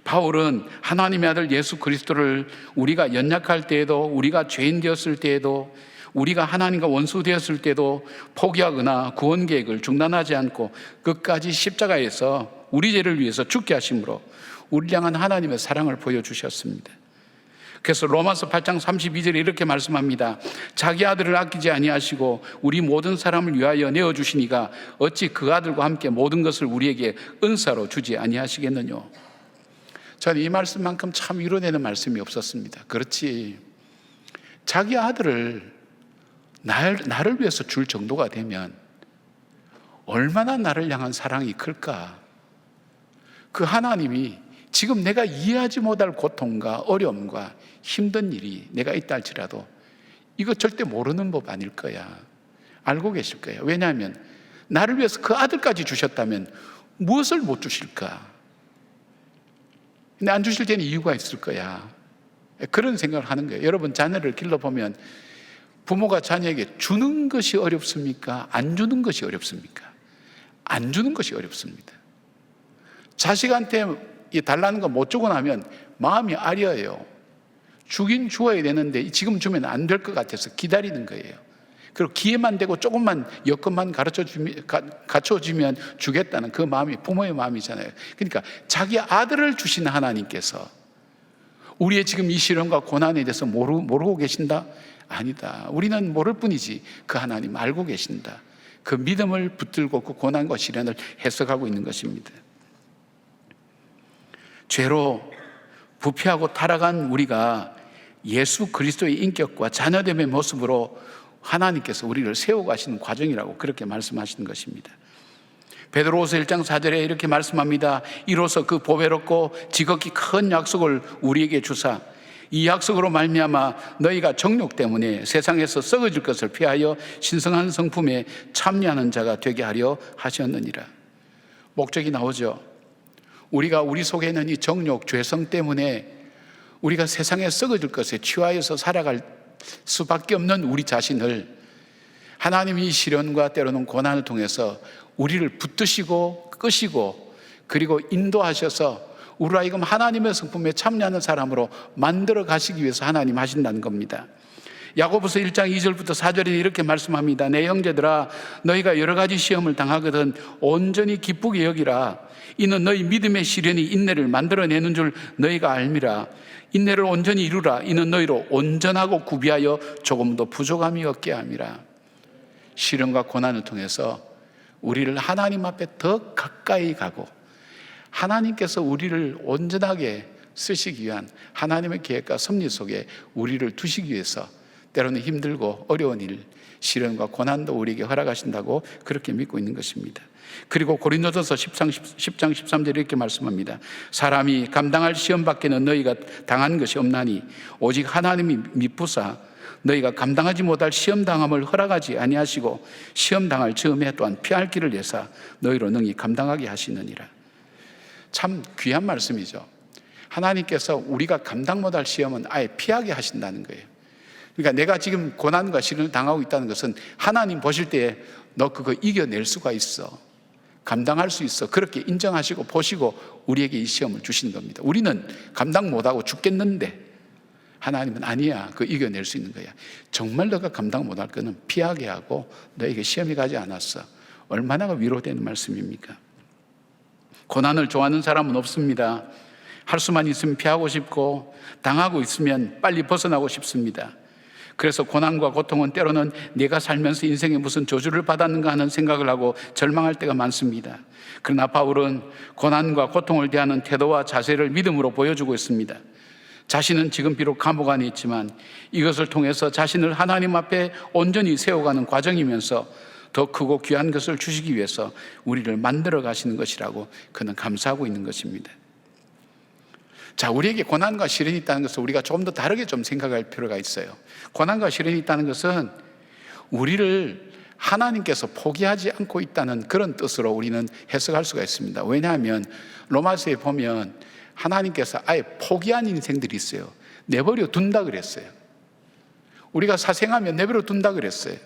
바울은 하나님의 아들 예수 그리스도를 우리가 연약할 때에도, 우리가 죄인 되었을 때에도, 우리가 하나님과 원수 되었을 때도 포기하거나 구원 계획을 중단하지 않고 끝까지 십자가에서 우리 죄를 위해서 죽게 하심으로 우리를 향한 하나님의 사랑을 보여주셨습니다. 그래서 로마서 8장 32절에 이렇게 말씀합니다. 자기 아들을 아끼지 아니하시고 우리 모든 사람을 위하여 내어주시니가 어찌 그 아들과 함께 모든 것을 우리에게 은사로 주지 아니하시겠느냐. 저는 이 말씀만큼 참 위로되는 말씀이 없었습니다. 그렇지, 자기 아들을 나를 위해서 줄 정도가 되면 얼마나 나를 향한 사랑이 클까. 그 하나님이 지금 내가 이해하지 못할 고통과 어려움과 힘든 일이 내가 있다 할지라도 이거 절대 모르는 법 아닐 거야. 알고 계실 거예요. 왜냐하면 나를 위해서 그 아들까지 주셨다면 무엇을 못 주실까? 근데 안 주실 때는 이유가 있을 거야. 그런 생각을 하는 거예요. 여러분, 자녀를 길러보면 부모가 자녀에게 주는 것이 어렵습니까? 안 주는 것이 어렵습니까? 안 주는 것이 어렵습니다. 자식한테 달라는 거 못 주고 나면 마음이 아려요. 주긴 주어야 되는데 지금 주면 안 될 것 같아서 기다리는 거예요. 그리고 기회만 되고 조금만 여건만 갖춰주면 주겠다는 그 마음이 부모의 마음이잖아요. 그러니까 자기 아들을 주신 하나님께서 우리의 지금 이 시련과 고난에 대해서 모르고 계신다? 아니다. 우리는 모를 뿐이지 그 하나님 알고 계신다. 그 믿음을 붙들고 그 고난과 시련을 해석하고 있는 것입니다. 죄로 부패하고 타락한 우리가 예수 그리스도의 인격과 자녀됨의 모습으로 하나님께서 우리를 세워가시는 과정이라고 그렇게 말씀하시는 것입니다. 베드로후서 1장 4절에 이렇게 말씀합니다. 이로써 그 보배롭고 지극히 큰 약속을 우리에게 주사 이 약속으로 말미암아 너희가 정욕 때문에 세상에서 썩어질 것을 피하여 신성한 성품에 참여하는 자가 되게 하려 하셨느니라. 목적이 나오죠. 우리가 우리 속에 있는 이 정욕, 죄성 때문에 우리가 세상에 썩어질 것에 취하여서 살아갈 수밖에 없는 우리 자신을 하나님이 이 시련과 때로는 고난을 통해서 우리를 붙드시고 끄시고 그리고 인도하셔서 우리로 하여금 하나님의 성품에 참여하는 사람으로 만들어 가시기 위해서 하나님 하신다는 겁니다. 야고보서 1장 2절부터 4절에 이렇게 말씀합니다. 내 형제들아, 너희가 여러 가지 시험을 당하거든 온전히 기쁘게 여기라. 이는 너희 믿음의 시련이 인내를 만들어내는 줄 너희가 알미라. 인내를 온전히 이루라. 이는 너희로 온전하고 구비하여 조금도 부족함이 없게 함이라. 시련과 고난을 통해서 우리를 하나님 앞에 더 가까이 가고 하나님께서 우리를 온전하게 쓰시기 위한 하나님의 계획과 섭리 속에 우리를 두시기 위해서 때로는 힘들고 어려운 일, 시련과 고난도 우리에게 허락하신다고 그렇게 믿고 있는 것입니다. 그리고 고린도전서 10장 13절에 이렇게 말씀합니다. 사람이 감당할 시험 밖에는 너희가 당한 것이 없나니 오직 하나님이 미쁘사 너희가 감당하지 못할 시험 당함을 허락하지 아니하시고 시험 당할 즈음에 또한 피할 길을 내사 너희로 능히 감당하게 하시느니라. 참 귀한 말씀이죠. 하나님께서 우리가 감당 못할 시험은 아예 피하게 하신다는 거예요. 그러니까 내가 지금 고난과 시련을 당하고 있다는 것은 하나님 보실 때에 너 그거 이겨낼 수가 있어, 감당할 수 있어, 그렇게 인정하시고 보시고 우리에게 이 시험을 주시는 겁니다. 우리는 감당 못하고 죽겠는데 하나님은 아니야, 그거 이겨낼 수 있는 거야. 정말 너가 감당 못할 거는 피하게 하고 너에게 시험이 가지 않았어. 얼마나 위로되는 말씀입니까? 고난을 좋아하는 사람은 없습니다. 할 수만 있으면 피하고 싶고 당하고 있으면 빨리 벗어나고 싶습니다. 그래서 고난과 고통은 때로는 내가 살면서 인생에 무슨 저주를 받았는가 하는 생각을 하고 절망할 때가 많습니다. 그러나 바울은 고난과 고통을 대하는 태도와 자세를 믿음으로 보여주고 있습니다. 자신은 지금 비록 감옥 안에 있지만 이것을 통해서 자신을 하나님 앞에 온전히 세워가는 과정이면서 더 크고 귀한 것을 주시기 위해서 우리를 만들어 가시는 것이라고 그는 감사하고 있는 것입니다. 자, 우리에게 고난과 시련이 있다는 것을 우리가 조금 더 다르게 좀 생각할 필요가 있어요. 고난과 시련이 있다는 것은 우리를 하나님께서 포기하지 않고 있다는 그런 뜻으로 우리는 해석할 수가 있습니다. 왜냐하면 로마서에 보면 하나님께서 아예 포기한 인생들이 있어요. 내버려 둔다 그랬어요. 우리가 사생하면 내버려 둔다 그랬어요.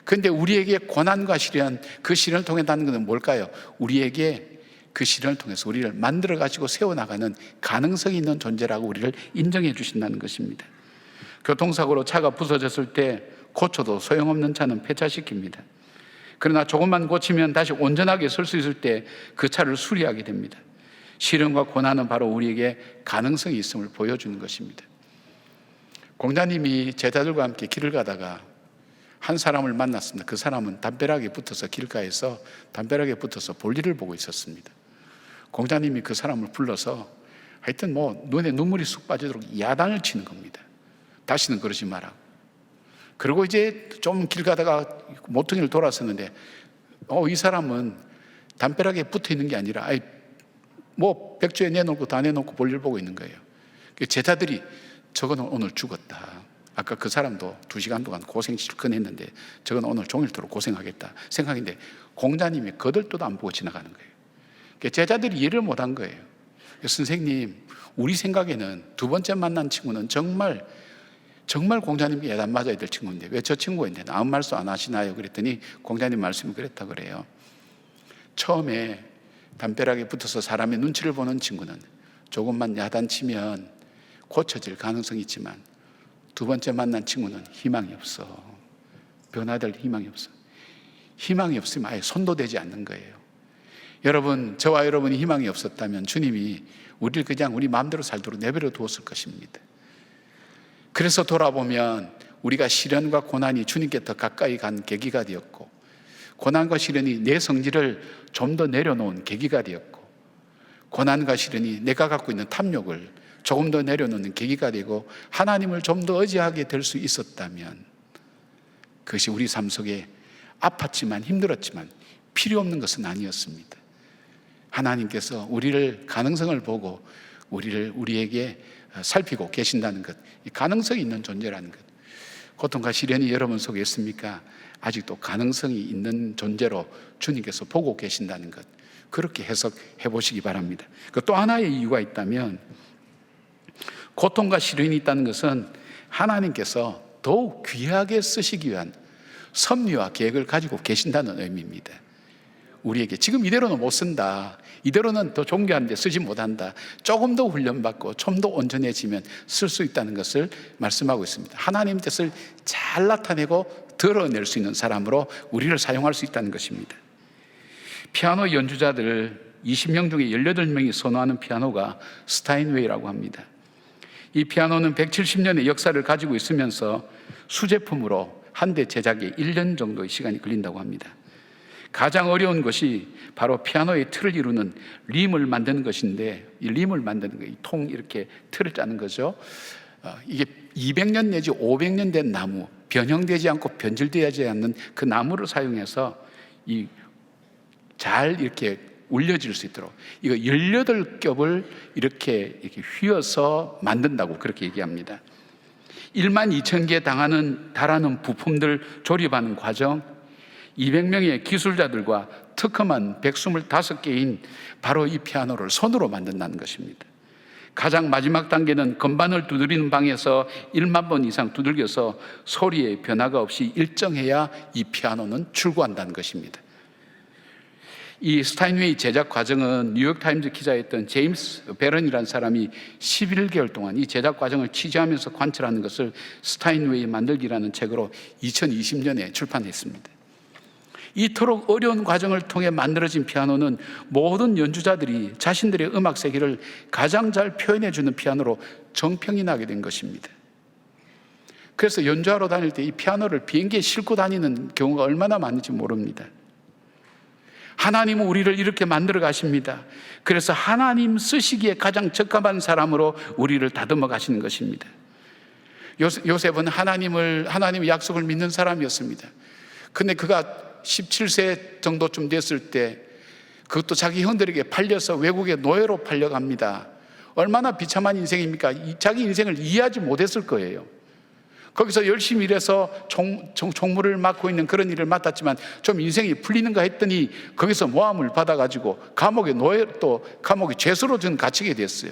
그런데 우리에게 고난과 시련, 그 시련을 통한다는 것은 뭘까요? 우리에게 그 시련을 통해서 우리를 만들어 가지고 세워나가는 가능성이 있는 존재라고 우리를 인정해 주신다는 것입니다. 교통사고로 차가 부서졌을 때 고쳐도 소용없는 차는 폐차시킵니다. 그러나 조금만 고치면 다시 온전하게 설 수 있을 때 그 차를 수리하게 됩니다. 시련과 고난은 바로 우리에게 가능성이 있음을 보여주는 것입니다. 공자님이 제자들과 함께 길을 가다가 한 사람을 만났습니다. 그 사람은 담벼락에 붙어서 길가에서 담벼락에 붙어서 볼일을 보고 있었습니다. 공자님이 그 사람을 불러서 하여튼 눈에 눈물이 쑥 빠지도록 야단을 치는 겁니다. 다시는 그러지 마라. 그리고 이제 좀 길 가다가 모퉁이를 돌았었는데 이 사람은 담벼락에 붙어 있는 게 아니라 백조에 내놓고 다 내놓고 볼일 보고 있는 거예요. 제자들이 저거는 오늘 죽었다. 아까 그 사람도 2시간 동안 고생 실컷 했는데 저건 오늘 종일토록 고생하겠다 생각인데 공자님이 거들떠도 안 보고 지나가는 거예요. 제자들이 이해를 못한 거예요. 선생님, 우리 생각에는 두 번째 만난 친구는 정말 공자님께 야단 맞아야 될 친구인데 왜 저 친구인데 아무 말씀 안 하시나요? 그랬더니 공자님 말씀이 그랬다 그래요. 처음에 담벼락에 붙어서 사람의 눈치를 보는 친구는 조금만 야단치면 고쳐질 가능성이 있지만 두 번째 만난 친구는 희망이 없어. 변화될 희망이 없어. 희망이 없으면 아예 손도 대지 않는 거예요. 여러분, 저와 여러분이 희망이 없었다면 주님이 우리를 그냥 우리 마음대로 살도록 내버려 두었을 것입니다. 그래서 돌아보면 우리가 시련과 고난이 주님께 더 가까이 간 계기가 되었고, 고난과 시련이 내 성질을 좀 더 내려놓은 계기가 되었고, 고난과 시련이 내가 갖고 있는 탐욕을 조금 더 내려놓는 계기가 되고 하나님을 좀 더 의지하게 될 수 있었다면 그것이 우리 삶 속에 아팠지만 힘들었지만 필요 없는 것은 아니었습니다. 하나님께서 우리를 가능성을 보고 우리에게 살피고 계신다는 것, 이 가능성이 있는 존재라는 것. 고통과 시련이 여러분 속에 있습니까? 아직도 가능성이 있는 존재로 주님께서 보고 계신다는 것, 그렇게 해석해 보시기 바랍니다. 또 하나의 이유가 있다면 고통과 시련이 있다는 것은 하나님께서 더욱 귀하게 쓰시기 위한 섭리와 계획을 가지고 계신다는 의미입니다. 우리에게 지금 이대로는 못 쓴다, 이대로는 더 존귀한데 쓰지 못한다, 조금 더 훈련받고 좀 더 온전해지면 쓸 수 있다는 것을 말씀하고 있습니다. 하나님 뜻을 잘 나타내고 드러낼 수 있는 사람으로 우리를 사용할 수 있다는 것입니다. 피아노 연주자들 20명 중에 18명이 선호하는 피아노가 스타인웨이라고 합니다. 이 피아노는 170년의 역사를 가지고 있으면서 수제품으로 한 대 제작에 1년 정도의 시간이 걸린다고 합니다. 가장 어려운 것이 바로 피아노의 틀을 이루는 림을 만드는 것인데, 이 림을 만드는 거, 이 통 이렇게 틀을 짜는 거죠. 이게 200년 내지 500년 된 나무, 변형되지 않고 변질되지 않는 그 나무를 사용해서 잘 이렇게 올려질 수 있도록 이거 18겹을 이렇게 휘어서 만든다고 그렇게 얘기합니다. 12,000개 달하는 부품들 조립하는 과정, 200명의 기술자들과 특허만 125개인 바로 이 피아노를 손으로 만든다는 것입니다. 가장 마지막 단계는 건반을 두드리는 방에서 1만 번 이상 두들겨서 소리의 변화가 없이 일정해야 이 피아노는 출고한다는 것입니다. 이 스타인웨이 제작 과정은 뉴욕타임즈 기자였던 제임스 베런이라는 사람이 11개월 동안 이 제작 과정을 취재하면서 관찰하는 것을 스타인웨이 만들기라는 책으로 2020년에 출판했습니다. 이토록 어려운 과정을 통해 만들어진 피아노는 모든 연주자들이 자신들의 음악 세계를 가장 잘 표현해주는 피아노로 정평이 나게 된 것입니다. 그래서 연주하러 다닐 때 이 피아노를 비행기에 싣고 다니는 경우가 얼마나 많은지 모릅니다. 하나님은 우리를 이렇게 만들어 가십니다. 그래서 하나님 쓰시기에 가장 적합한 사람으로 우리를 다듬어 가시는 것입니다. 요셉은 하나님의 약속을 믿는 사람이었습니다. 근데 그가 17세 정도쯤 됐을 때 그것도 자기 형들에게 팔려서 외국의 노예로 팔려갑니다. 얼마나 비참한 인생입니까? 자기 인생을 이해하지 못했을 거예요. 거기서 열심히 일해서 총무를 맡고 있는 그런 일을 맡았지만 좀 인생이 풀리는가 했더니 거기서 모함을 받아가지고 감옥의 죄수로 좀 갇히게 됐어요.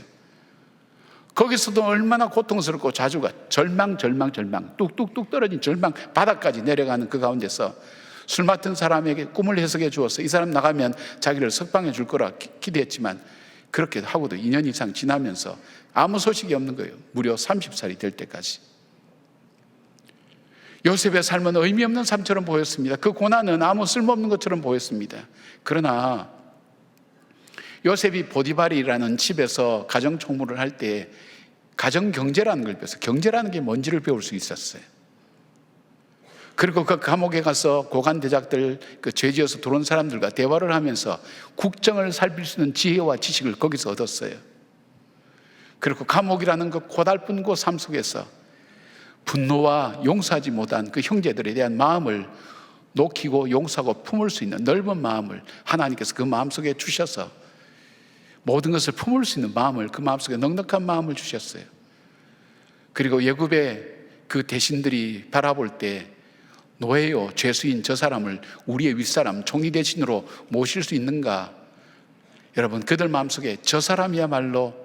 거기서도 얼마나 고통스럽고 자주가 절망 뚝뚝뚝 떨어진 절망 바닥까지 내려가는 그 가운데서 술 맡은 사람에게 꿈을 해석해 주어서 이 사람 나가면 자기를 석방해 줄 거라 기대했지만 그렇게 하고도 2년 이상 지나면서 아무 소식이 없는 거예요. 무려 30살이 될 때까지. 요셉의 삶은 의미 없는 삶처럼 보였습니다. 그 고난은 아무 쓸모없는 것처럼 보였습니다. 그러나 요셉이 보디발이라는 집에서 가정총무를 할 때 가정경제라는 걸 배워서 경제라는 게 뭔지를 배울 수 있었어요. 그리고 그 감옥에 가서 고관대작들, 그 죄지어서 들어온 사람들과 대화를 하면서 국정을 살필 수 있는 지혜와 지식을 거기서 얻었어요. 그리고 감옥이라는 그 고달픈 그 삶 속에서 분노와 용서하지 못한 그 형제들에 대한 마음을 녹이고 용서하고 품을 수 있는 넓은 마음을 하나님께서 그 마음속에 주셔서 모든 것을 품을 수 있는 마음을, 그 마음속에 넉넉한 마음을 주셨어요. 그리고 애굽의 그 대신들이 바라볼 때 노예요, 죄수인 저 사람을 우리의 윗사람, 총리 대신으로 모실 수 있는가? 여러분, 그들 마음속에 저 사람이야말로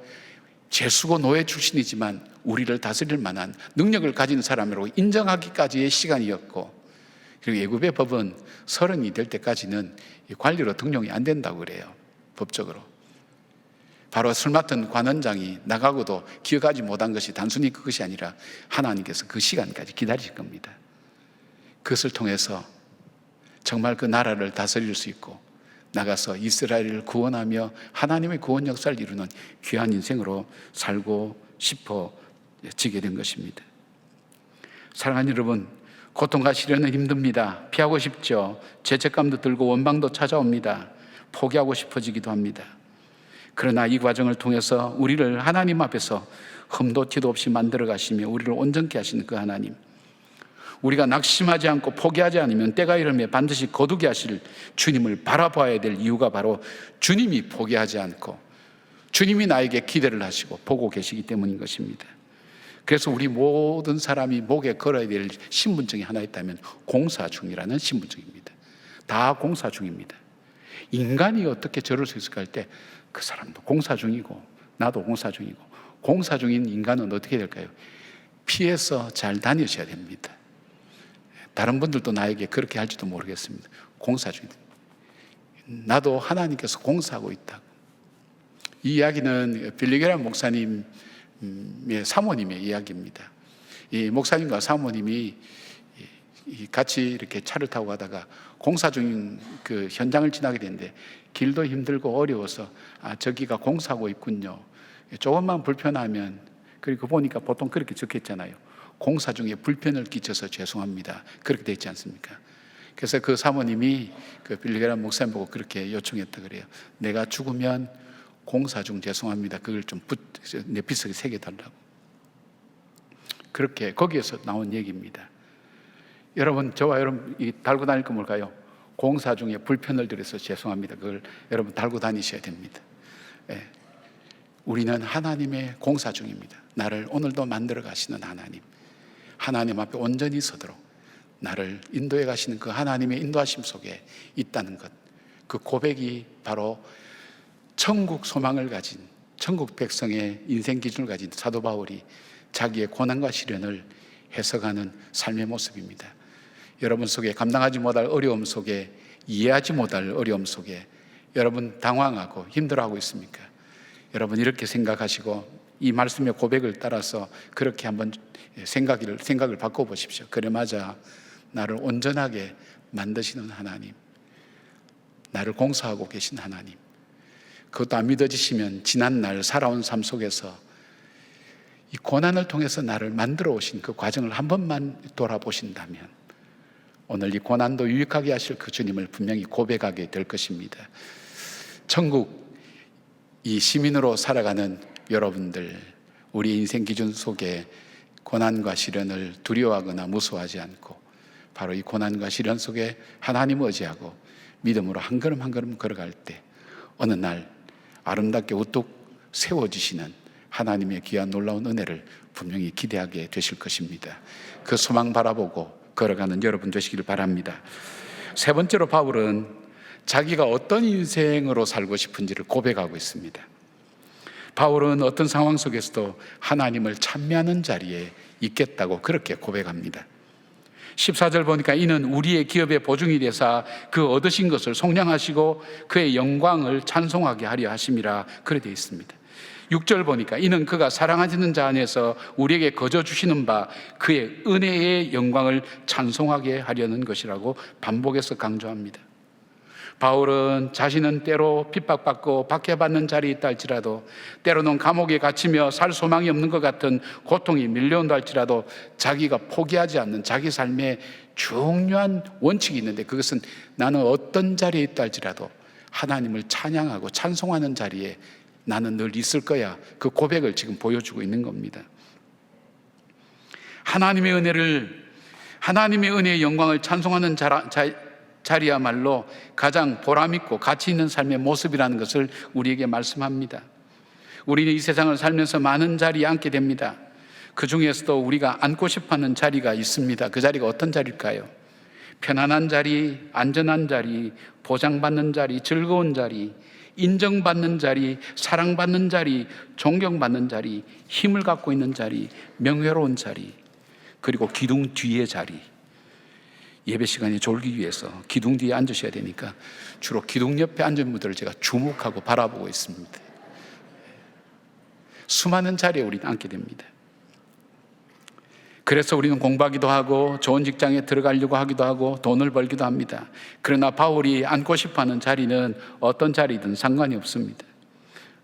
죄수고 노예 출신이지만 우리를 다스릴 만한 능력을 가진 사람으로 인정하기까지의 시간이었고, 그리고 애굽의 법은 30이 될 때까지는 관리로 등용이 안 된다고 그래요. 법적으로. 바로 술 맡은 관원장이 나가고도 기억하지 못한 것이 단순히 그것이 아니라 하나님께서 그 시간까지 기다리실 겁니다. 그것을 통해서 정말 그 나라를 다스릴 수 있고 나가서 이스라엘을 구원하며 하나님의 구원 역사를 이루는 귀한 인생으로 살고 싶어지게 된 것입니다. 사랑하는 여러분, 고통과 시련은 힘듭니다. 피하고 싶죠. 죄책감도 들고 원망도 찾아옵니다. 포기하고 싶어지기도 합니다. 그러나 이 과정을 통해서 우리를 하나님 앞에서 흠도 티도 없이 만들어 가시며 우리를 온전케 하시는 그 하나님, 우리가 낙심하지 않고 포기하지 않으면 때가 이르면 반드시 거두게 하실 주님을 바라봐야 될 이유가 바로 주님이 포기하지 않고 주님이 나에게 기대를 하시고 보고 계시기 때문인 것입니다. 그래서 우리 모든 사람이 목에 걸어야 될 신분증이 하나 있다면 공사 중이라는 신분증입니다. 다 공사 중입니다. 인간이 어떻게 저럴 수 있을까 할 때 그 사람도 공사 중이고 나도 공사 중이고, 공사 중인 인간은 어떻게 될까요? 피해서 잘 다니셔야 됩니다. 다른 분들도 나에게 그렇게 할지도 모르겠습니다. 공사 중이다. 나도 하나님께서 공사하고 있다고. 이 이야기는 빌리게란 목사님의 사모님의 이야기입니다. 이 목사님과 사모님이 같이 이렇게 차를 타고 가다가 공사 중인 그 현장을 지나게 되는데 길도 힘들고 어려워서 저기가 공사하고 있군요. 조금만 불편하면, 그리고 보니까 보통 그렇게 적혔잖아요. 공사 중에 불편을 끼쳐서 죄송합니다. 그렇게 되어 있지 않습니까? 그래서 그 사모님이 그 빌리게란 목사님 보고 그렇게 요청했다 그래요. 내가 죽으면 공사 중 죄송합니다. 그걸 좀 내 빗속에 새겨달라고. 그렇게 거기에서 나온 얘기입니다. 여러분, 저와 여러분 달고 다닐 거 뭘까요? 공사 중에 불편을 드려서 죄송합니다. 그걸 여러분 달고 다니셔야 됩니다. 예. 우리는 하나님의 공사 중입니다. 나를 오늘도 만들어 가시는 하나님, 하나님 앞에 온전히 서도록 나를 인도해 가시는 그 하나님의 인도하심 속에 있다는 것, 그 고백이 바로 천국 소망을 가진, 천국 백성의 인생 기준을 가진 사도 바울이 자기의 고난과 시련을 해석하는 삶의 모습입니다. 여러분 속에 감당하지 못할 어려움 속에, 이해하지 못할 어려움 속에 여러분 당황하고 힘들어하고 있습니까? 여러분 이렇게 생각하시고 이 말씀의 고백을 따라서 그렇게 한번 생각을 바꿔보십시오. 그래, 맞아. 나를 온전하게 만드시는 하나님, 나를 공사하고 계신 하나님, 그것도 안 믿어지시면 지난날 살아온 삶 속에서 이 고난을 통해서 나를 만들어 오신 그 과정을 한 번만 돌아보신다면 오늘 이 고난도 유익하게 하실 그 주님을 분명히 고백하게 될 것입니다. 천국 이 시민으로 살아가는 여러분들, 우리 인생 기준 속에 고난과 시련을 두려워하거나 무서워하지 않고 바로 이 고난과 시련 속에 하나님 의지하고 믿음으로 한 걸음 한 걸음 걸어갈 때 어느 날 아름답게 우뚝 세워지시는 하나님의 귀한 놀라운 은혜를 분명히 기대하게 되실 것입니다. 그 소망 바라보고 걸어가는 여러분 되시길 바랍니다. 세 번째로 바울은 자기가 어떤 인생으로 살고 싶은지를 고백하고 있습니다. 바울은 어떤 상황 속에서도 하나님을 찬미하는 자리에 있겠다고 그렇게 고백합니다. 14절 보니까 이는 우리의 기업의 보증이 되사 그 얻으신 것을 속량하시고 그의 영광을 찬송하게 하려 하심이라 그래 되어 있습니다. 6절 보니까 이는 그가 사랑하시는 자 안에서 우리에게 거저 주시는 바 그의 은혜의 영광을 찬송하게 하려는 것이라고 반복해서 강조합니다. 바울은 자신은 때로 핍박받고 박해받는 자리에 있다 할지라도, 때로는 감옥에 갇히며 살 소망이 없는 것 같은 고통이 밀려온다 할지라도 자기가 포기하지 않는 자기 삶의 중요한 원칙이 있는데, 그것은 나는 어떤 자리에 있다 할지라도 하나님을 찬양하고 찬송하는 자리에 나는 늘 있을 거야. 그 고백을 지금 보여주고 있는 겁니다. 하나님의 은혜의 영광을 찬송하는 자리야말로 가장 보람있고 가치 있는 삶의 모습이라는 것을 우리에게 말씀합니다. 우리는 이 세상을 살면서 많은 자리에 앉게 됩니다. 그 중에서도 우리가 앉고 싶어하는 자리가 있습니다. 그 자리가 어떤 자리일까요? 편안한 자리, 안전한 자리, 보장받는 자리, 즐거운 자리, 인정받는 자리, 사랑받는 자리, 존경받는 자리, 힘을 갖고 있는 자리, 명예로운 자리, 그리고 기둥 뒤의 자리. 예배 시간에 졸기 위해서 기둥 뒤에 앉으셔야 되니까 주로 기둥 옆에 앉은 분들을 제가 주목하고 바라보고 있습니다. 수많은 자리에 우리는 앉게 됩니다. 그래서 우리는 공부하기도 하고 좋은 직장에 들어가려고 하기도 하고 돈을 벌기도 합니다. 그러나 바울이 앉고 싶어하는 자리는 어떤 자리든 상관이 없습니다.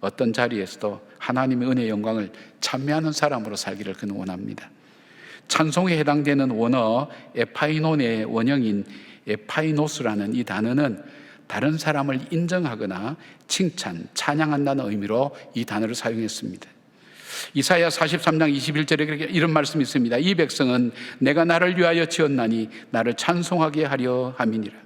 어떤 자리에서도 하나님의 은혜의 영광을 찬미하는 사람으로 살기를 그는 원합니다. 찬송에 해당되는 원어 에파이논의 원형인 에파이노스라는 이 단어는 다른 사람을 인정하거나 칭찬, 찬양한다는 의미로 이 단어를 사용했습니다. 이사야 43장 21절에 이런 말씀이 있습니다. 이 백성은 내가 나를 위하여 지었나니 나를 찬송하게 하려 함이니라.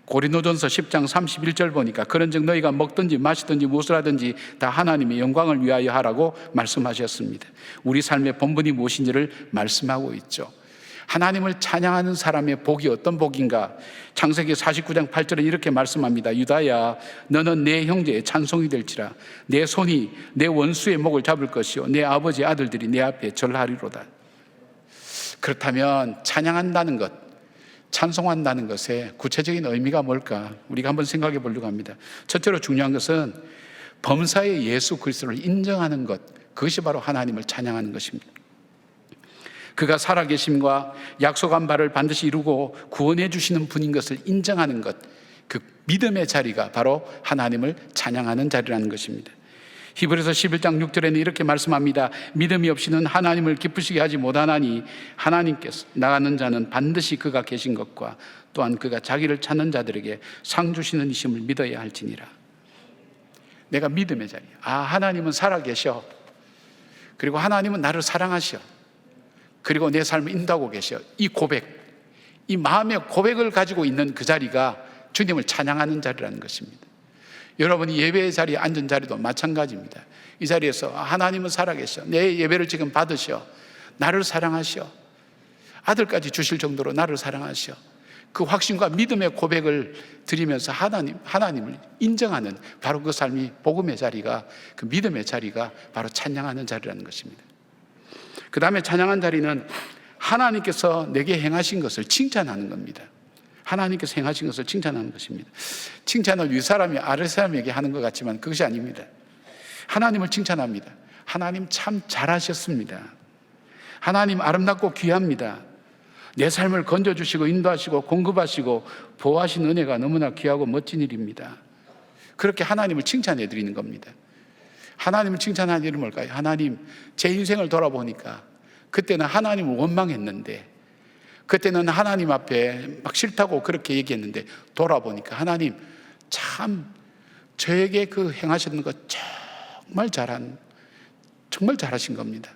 고린도전서 10장 31절 보니까 그런즉 너희가 먹든지 마시든지 무엇을 하든지 다 하나님의 영광을 위하여 하라고 말씀하셨습니다. 우리 삶의 본분이 무엇인지를 말씀하고 있죠. 하나님을 찬양하는 사람의 복이 어떤 복인가? 창세기 49장 8절에 이렇게 말씀합니다. 유다야, 너는 내 형제의 찬송이 될지라. 내 손이 내 원수의 목을 잡을 것이요 내 아버지 아들들이 내 앞에 절하리로다. 그렇다면 찬양한다는 것, 찬송한다는 것의 구체적인 의미가 뭘까? 우리가 한번 생각해 보려고 합니다. 첫째로 중요한 것은 범사의 예수 그리스도를 인정하는 것, 그것이 바로 하나님을 찬양하는 것입니다. 그가 살아계심과 약속한 바를 반드시 이루고 구원해 주시는 분인 것을 인정하는 것, 그 믿음의 자리가 바로 하나님을 찬양하는 자리라는 것입니다. 히브리서 11장 6절에는 이렇게 말씀합니다. 믿음이 없이는 하나님을 기쁘시게 하지 못하나니 하나님께서 나가는 자는 반드시 그가 계신 것과 또한 그가 자기를 찾는 자들에게 상 주시는 이심을 믿어야 할지니라. 내가 믿음의 자리. 하나님은 살아계셔. 그리고 하나님은 나를 사랑하셔. 그리고 내 삶을 인도하고 계셔. 이 고백, 이 마음의 고백을 가지고 있는 그 자리가 주님을 찬양하는 자리라는 것입니다. 여러분이 예배의 자리에 앉은 자리도 마찬가지입니다. 이 자리에서 하나님은 살아계셔. 내 예배를 지금 받으셔. 나를 사랑하셔. 아들까지 주실 정도로 나를 사랑하셔. 그 확신과 믿음의 고백을 드리면서 하나님을 인정하는 바로 그 삶이 복음의 자리가, 그 믿음의 자리가 바로 찬양하는 자리라는 것입니다. 그 다음에 찬양한 자리는 하나님께서 내게 행하신 것을 칭찬하는 겁니다. 하나님께서 행하신 것을 칭찬하는 것입니다. 칭찬을 윗사람이 아랫사람에게 하는 것 같지만 그것이 아닙니다. 하나님을 칭찬합니다. 하나님 참 잘하셨습니다. 하나님 아름답고 귀합니다. 내 삶을 건져주시고 인도하시고 공급하시고 보호하신 은혜가 너무나 귀하고 멋진 일입니다. 그렇게 하나님을 칭찬해 드리는 겁니다. 하나님을 칭찬하는 일은 뭘까요? 하나님, 제 인생을 돌아보니까 그때는 하나님을 원망했는데, 그때는 하나님 앞에 막 싫다고 그렇게 얘기했는데 돌아보니까 하나님 참 저에게 그 행하셨는 것 정말 잘하신 겁니다.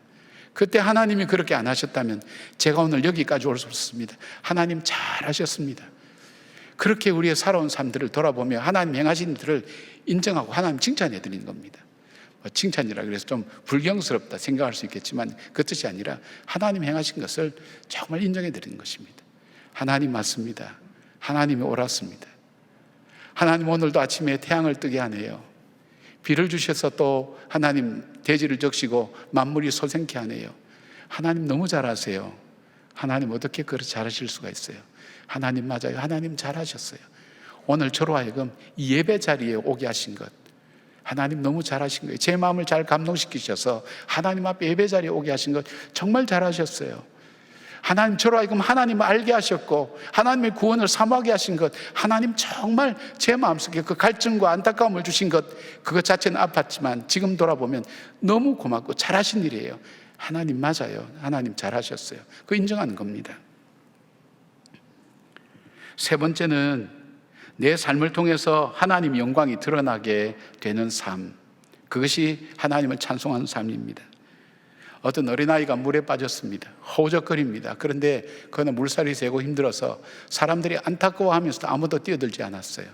그때 하나님이 그렇게 안 하셨다면 제가 오늘 여기까지 올 수 없습니다. 하나님 잘하셨습니다. 그렇게 우리의 살아온 삶들을 돌아보며 하나님 행하신 일들을 인정하고 하나님 칭찬해 드리는 겁니다. 칭찬이라 그래서 좀 불경스럽다 생각할 수 있겠지만 그 뜻이 아니라 하나님 행하신 것을 정말 인정해 드리는 것입니다. 하나님 맞습니다. 하나님이 옳았습니다. 하나님 오늘도 아침에 태양을 뜨게 하네요. 비를 주셔서 또 하나님 대지를 적시고 만물이 솟생케 하네요. 하나님 너무 잘하세요. 하나님 어떻게 그렇게 잘하실 수가 있어요? 하나님 맞아요. 하나님 잘하셨어요. 오늘 저로 하여금 이 예배 자리에 오게 하신 것, 하나님 너무 잘하신 거예요. 제 마음을 잘 감동시키셔서 하나님 앞에 예배 자리에 오게 하신 것 정말 잘하셨어요. 하나님 저로 하여금 하나님을 알게 하셨고 하나님의 구원을 사모하게 하신 것, 하나님 정말 제 마음속에 그 갈증과 안타까움을 주신 것, 그것 자체는 아팠지만 지금 돌아보면 너무 고맙고 잘하신 일이에요. 하나님 맞아요. 하나님 잘하셨어요. 그 인정하는 겁니다. 세 번째는 내 삶을 통해서 하나님의 영광이 드러나게 되는 삶, 그것이 하나님을 찬송하는 삶입니다. 어떤 어린아이가 물에 빠졌습니다. 허우적거립니다. 그런데 그는 물살이 세고 힘들어서 사람들이 안타까워하면서도 아무도 뛰어들지 않았어요.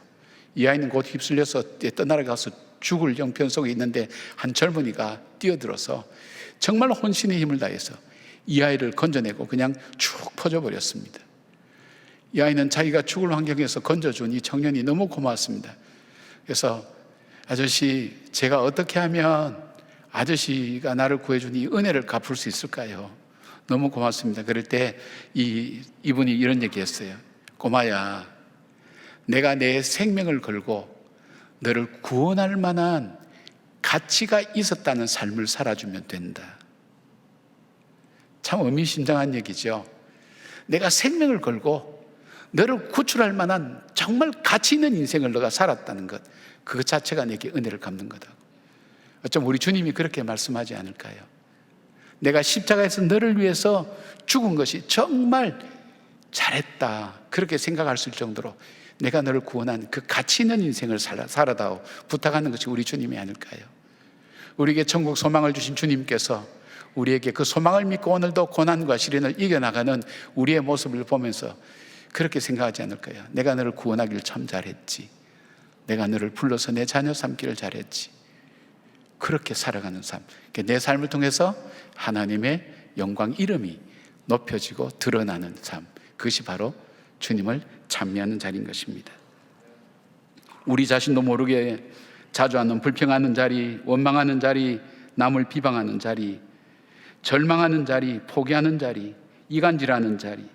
이 아이는 곧 휩쓸려서 떠나가서 죽을 형편 속에 있는데 한 젊은이가 뛰어들어서 정말 혼신의 힘을 다해서 이 아이를 건져내고 그냥 쭉 퍼져버렸습니다. 이 아이는 자기가 죽을 환경에서 건져준 이 청년이 너무 고마웠습니다. 그래서 아저씨, 제가 어떻게 하면 아저씨가 나를 구해준 이 은혜를 갚을 수 있을까요? 너무 고맙습니다. 그럴 때 이분이 이런 얘기했어요. 꼬마야, 내가 내 생명을 걸고 너를 구원할 만한 가치가 있었다는 삶을 살아주면 된다. 참 의미심장한 얘기죠. 내가 생명을 걸고 너를 구출할 만한 정말 가치 있는 인생을 너가 살았다는 것, 그것 자체가 내게 은혜를 갚는 거다. 어쩜 우리 주님이 그렇게 말씀하지 않을까요? 내가 십자가에서 너를 위해서 죽은 것이 정말 잘했다, 그렇게 생각할 수 있을 정도로 내가 너를 구원한 그 가치 있는 인생을 살아다오 부탁하는 것이 우리 주님이 아닐까요? 우리에게 천국 소망을 주신 주님께서 우리에게 그 소망을 믿고 오늘도 고난과 시련을 이겨나가는 우리의 모습을 보면서 그렇게 생각하지 않을까요? 내가 너를 구원하길 참 잘했지. 내가 너를 불러서 내 자녀 삼기를 잘했지. 그렇게 살아가는 삶, 내 삶을 통해서 하나님의 영광 이름이 높여지고 드러나는 삶, 그것이 바로 주님을 찬미하는 자리인 것입니다. 우리 자신도 모르게 자주 하는 불평하는 자리, 원망하는 자리, 남을 비방하는 자리, 절망하는 자리, 포기하는 자리, 이간질하는 자리,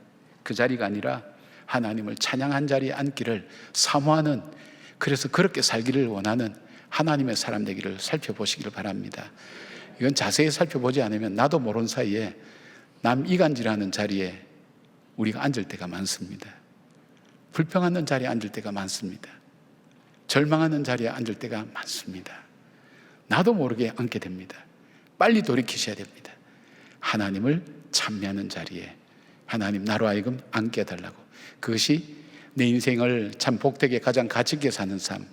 그 자리가 아니라 하나님을 찬양한 자리에 앉기를 사모하는, 그래서 그렇게 살기를 원하는 하나님의 사람 되기를 살펴보시기를 바랍니다. 이건 자세히 살펴보지 않으면 나도 모르는 사이에 남 이간질하는 자리에 우리가 앉을 때가 많습니다. 불평하는 자리에 앉을 때가 많습니다. 절망하는 자리에 앉을 때가 많습니다. 나도 모르게 앉게 됩니다. 빨리 돌이키셔야 됩니다. 하나님을 찬미하는 자리에 하나님 나로 하여금 앉게 해달라고, 그것이 내 인생을 참 복되게 가장 가치 있게 사는 삶,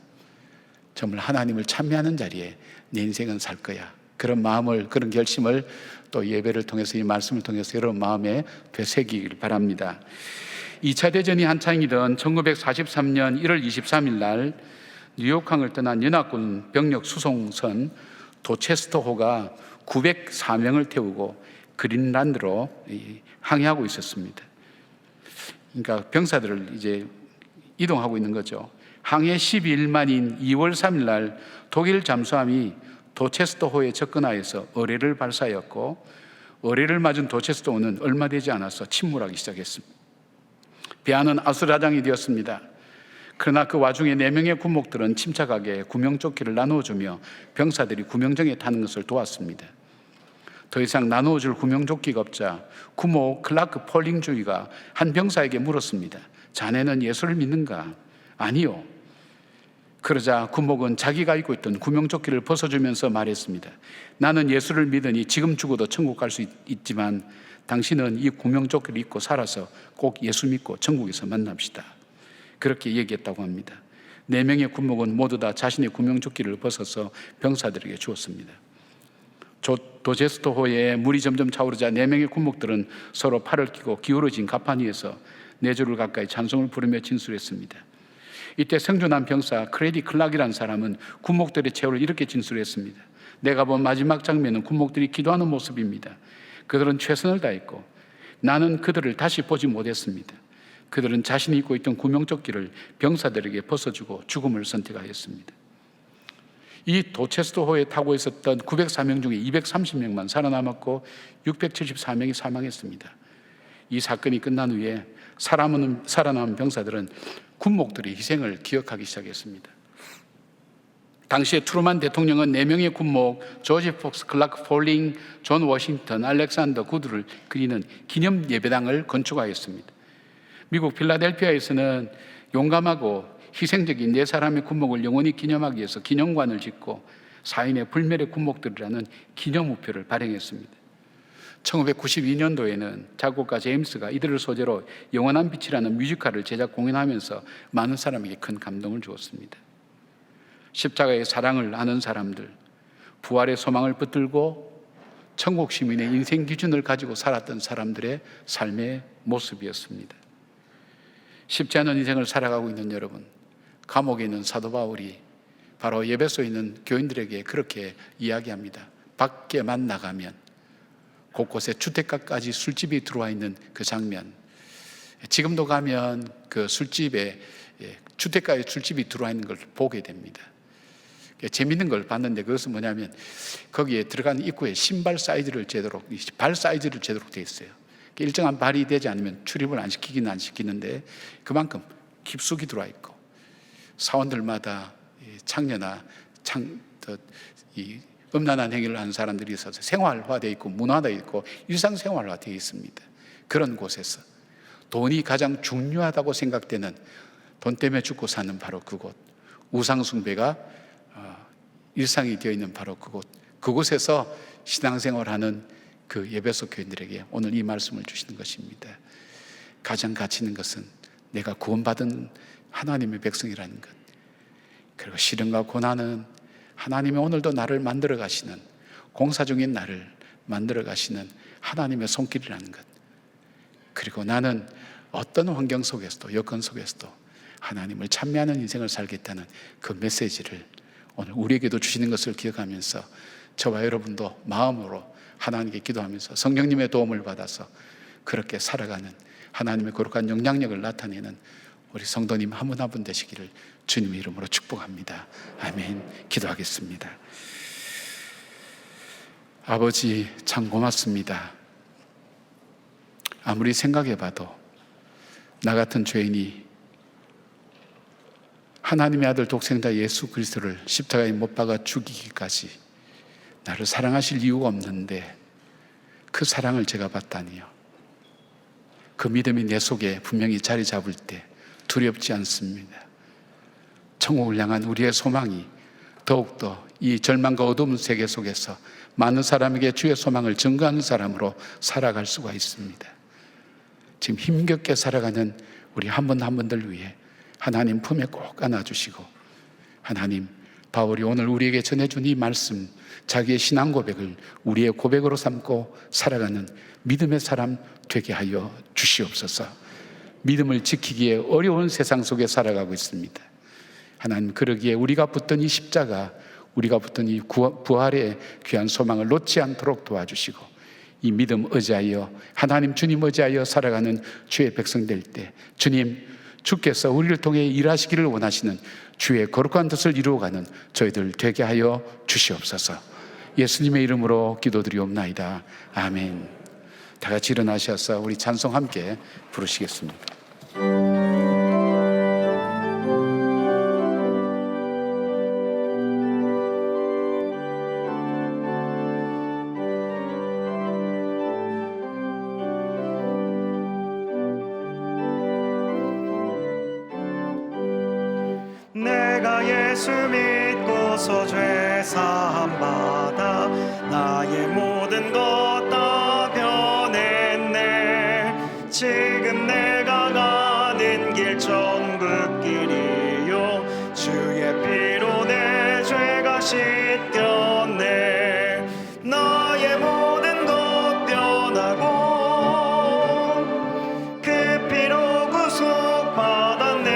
정말 하나님을 찬미하는 자리에 내 인생은 살 거야, 그런 마음을, 그런 결심을 또 예배를 통해서, 이 말씀을 통해서 여러분 마음에 되새기길 바랍니다. 2차 대전이 한창이던 1943년 1월 23일 날 뉴욕항을 떠난 연합군 병력 수송선 도체스터호가 904명을 태우고 그린란드로 항해하고 있었습니다. 그러니까 병사들을 이제 이동하고 있는 거죠. 항해 12일 만인 2월 3일 날 독일 잠수함이 도체스터호에 접근하여서 어뢰를 발사하였고, 어뢰를 맞은 도체스터호는 얼마 되지 않아서 침몰하기 시작했습니다. 배안은 아수라장이 되었습니다. 그러나 그 와중에 4명의 군목들은 침착하게 구명조끼를 나누어주며 병사들이 구명정에 타는 것을 도왔습니다. 더 이상 나누어줄 구명조끼가 없자 구목 클라크 폴링 주의가 한 병사에게 물었습니다. 자네는 예수를 믿는가? 아니요. 그러자 군목은 자기가 입고 있던 구명조끼를 벗어주면서 말했습니다. 나는 예수를 믿으니 지금 죽어도 천국 갈 수 있지만 당신은 이 구명조끼를 입고 살아서 꼭 예수 믿고 천국에서 만납시다. 그렇게 얘기했다고 합니다. 4명의 군목은 모두 다 자신의 구명조끼를 벗어서 병사들에게 주었습니다. 도제스토호에 물이 점점 차오르자 4명의 군목들은 서로 팔을 끼고 기울어진 갑판 위에서 4조를 가까이 찬송을 부르며 진술했습니다. 이때 생존한 병사 크레디 클락이라는 사람은 군목들의 최후를 이렇게 진술했습니다. 내가 본 마지막 장면은 군목들이 기도하는 모습입니다. 그들은 최선을 다했고 나는 그들을 다시 보지 못했습니다. 그들은 자신이 입고 있던 구명조끼를 병사들에게 벗어주고 죽음을 선택하였습니다. 이 도체스토호에 타고 있었던 904명 중에 230명만 살아남았고 674명이 사망했습니다. 이 사건이 끝난 후에 살아남은 병사들은 군목들의 희생을 기억하기 시작했습니다. 당시에 트루만 대통령은 4명의 군목 조지 폭스, 클라크 폴링, 존 워싱턴, 알렉산더 구드를 그리는 기념 예배당을 건축하였습니다. 미국 필라델피아에서는 용감하고 희생적인 4사람의 군목을 영원히 기념하기 위해서 기념관을 짓고 4인의 불멸의 군목들이라는 기념우표를 발행했습니다. 1992년도에는 작곡가 제임스가 이들을 소재로 영원한 빛이라는 뮤지컬을 제작 공연하면서 많은 사람에게 큰 감동을 주었습니다. 십자가의 사랑을 아는 사람들, 부활의 소망을 붙들고 천국 시민의 인생 기준을 가지고 살았던 사람들의 삶의 모습이었습니다. 쉽지 않은 인생을 살아가고 있는 여러분, 감옥에 있는 사도 바울이 바로 에베소에 있는 교인들에게 그렇게 이야기합니다. 밖에만 나가면 곳곳에 주택가까지 술집이 들어와 있는 그 장면, 지금도 가면 그 술집에 주택가에 술집이 들어와 있는 걸 보게 됩니다. 재밌는 걸 봤는데 그것은 뭐냐면 거기에 들어가는 입구에 신발 사이즈를 제대로, 발 사이즈를 제대로 되어 있어요. 일정한 발이 되지 않으면 출입을 안 시키기는 안 시키는데 그만큼 깊숙이 들어와 있고 사원들마다 창녀나 이 음란한 행위를 하는 사람들이 있어서 생활화되어 있고 문화되어 있고 일상생활화되어 있습니다. 그런 곳에서 돈이 가장 중요하다고 생각되는, 돈 때문에 죽고 사는 바로 그곳, 우상숭배가 일상이 되어 있는 바로 그곳에서 신앙생활하는 그 에베소 교인들에게 오늘 이 말씀을 주시는 것입니다. 가장 가치 있는 것은 내가 구원받은 하나님의 백성이라는 것, 그리고 시련과 고난은 하나님이 오늘도 나를 만들어 가시는, 공사 중인 나를 만들어 가시는 하나님의 손길이라는 것, 그리고 나는 어떤 환경 속에서도, 여건 속에서도 하나님을 찬미하는 인생을 살겠다는 그 메시지를 오늘 우리에게도 주시는 것을 기억하면서 저와 여러분도 마음으로 하나님께 기도하면서 성령님의 도움을 받아서 그렇게 살아가는 하나님의 거룩한 영향력을 나타내는 우리 성도님 한 분 한 분 되시기를 주님의 이름으로 축복합니다. 아멘. 기도하겠습니다. 아버지, 참 고맙습니다. 아무리 생각해봐도 나 같은 죄인이 하나님의 아들 독생자 예수 그리스도를 십자가에 못 박아 죽이기까지 나를 사랑하실 이유가 없는데 그 사랑을 제가 받다니요. 그 믿음이 내 속에 분명히 자리 잡을 때 두렵지 않습니다. 천국을 향한 우리의 소망이 더욱더 이 절망과 어두운 세계 속에서 많은 사람에게 주의 소망을 증거하는 사람으로 살아갈 수가 있습니다. 지금 힘겹게 살아가는 우리 한 분 한 분들 위해 하나님 품에 꼭 안아주시고, 하나님, 바울이 오늘 우리에게 전해준 이 말씀, 자기의 신앙 고백을 우리의 고백으로 삼고 살아가는 믿음의 사람 되게 하여 주시옵소서. 믿음을 지키기에 어려운 세상 속에 살아가고 있습니다. 하나님, 그러기에 우리가 붙든 이 십자가, 우리가 붙든 이 부활의 귀한 소망을 놓지 않도록 도와주시고, 이 믿음 의지하여, 하나님 주님 의지하여 살아가는 주의 백성 될 때 주님, 주께서 우리를 통해 일하시기를 원하시는 주의 거룩한 뜻을 이루어가는 저희들 되게 하여 주시옵소서. 예수님의 이름으로 기도드리옵나이다. 아멘. 다 같이 일어나셔서 우리 찬송 함께 부르시겠습니다. 내가 예수 믿고서 죄 사함 받아 나의 모든 것 다 변했네. 지금 내가 가는 길 천국 길이요 주의 피로 내 죄가 씻겼네. 나의 모든 것 변하고 그 피로 구속받았네.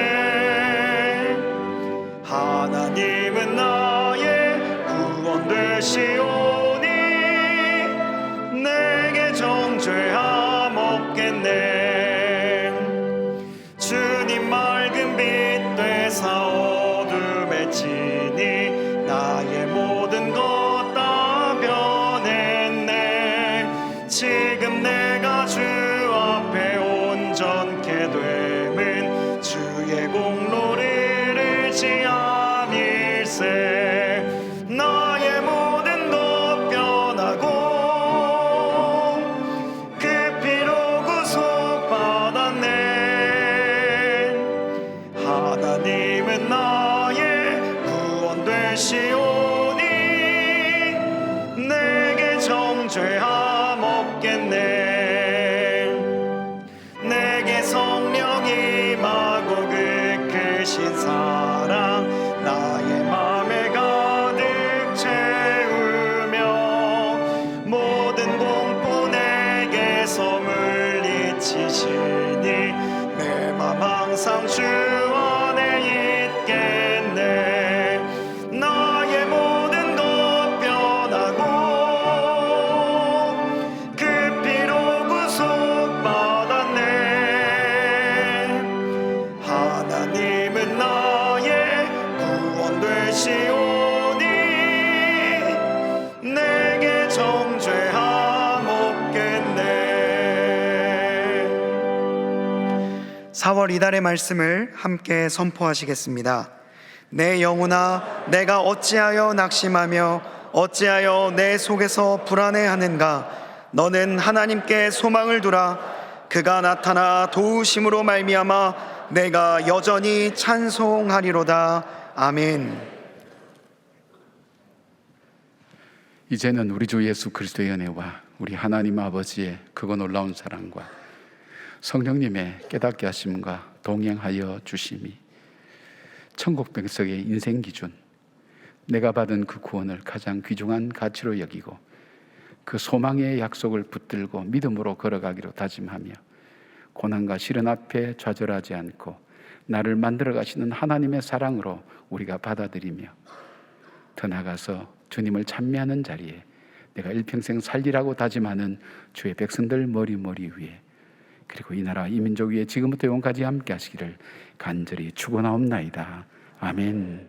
하나님은 나의 구원 되시오니 내게 정죄함 없겠네. 주님 맑은 빛 되사 어둠에 지니 나의 지금 내가 주 앞에 온전케 됨은 주의 공로를 의지 함일세. 나의 모든 것 변하고 그 피로 구속받았네. 하나님은 나의 구원 되시오니 내게 정죄함 없겠네. 내게 성령 임하고 그 크신 사랑 나의 맘에 가득 채우며 모든 공포 내게서 물리치시니 내 맘 항상 주 안에 있겠네. 나의 모든 것 변하고 그 피로 구속받았네. 하나님은 나의 구원 되시오니 내게 정죄함 없겠네. 4월 이달의 말씀을 함께 선포하시겠습니다. 내 영혼아, 내가 어찌하여 낙심하며 어찌하여 내 속에서 불안해하는가. 너는 하나님께 소망을 두라. 그가 나타나 도우심으로 말미암아 내가 여전히 찬송하리로다. 아멘. 이제는 우리 주 예수 그리스도의 은혜와 우리 하나님 아버지의 크고 놀라운 사랑과 성령님의 깨닫게 하심과 동행하여 주심이 천국 백석의 인생 기준, 내가 받은 그 구원을 가장 귀중한 가치로 여기고 그 소망의 약속을 붙들고 믿음으로 걸어가기로 다짐하며 고난과 시련 앞에 좌절하지 않고 나를 만들어 가시는 하나님의 사랑으로 우리가 받아들이며 더 나아가서 주님을 찬미하는 자리에 내가 일평생 살리라고 다짐하는 주의 백성들 머리 위에 그리고 이 나라 이 민족 위에 지금부터 영원까지 함께 하시기를 간절히 축원하옵나이다. 아멘.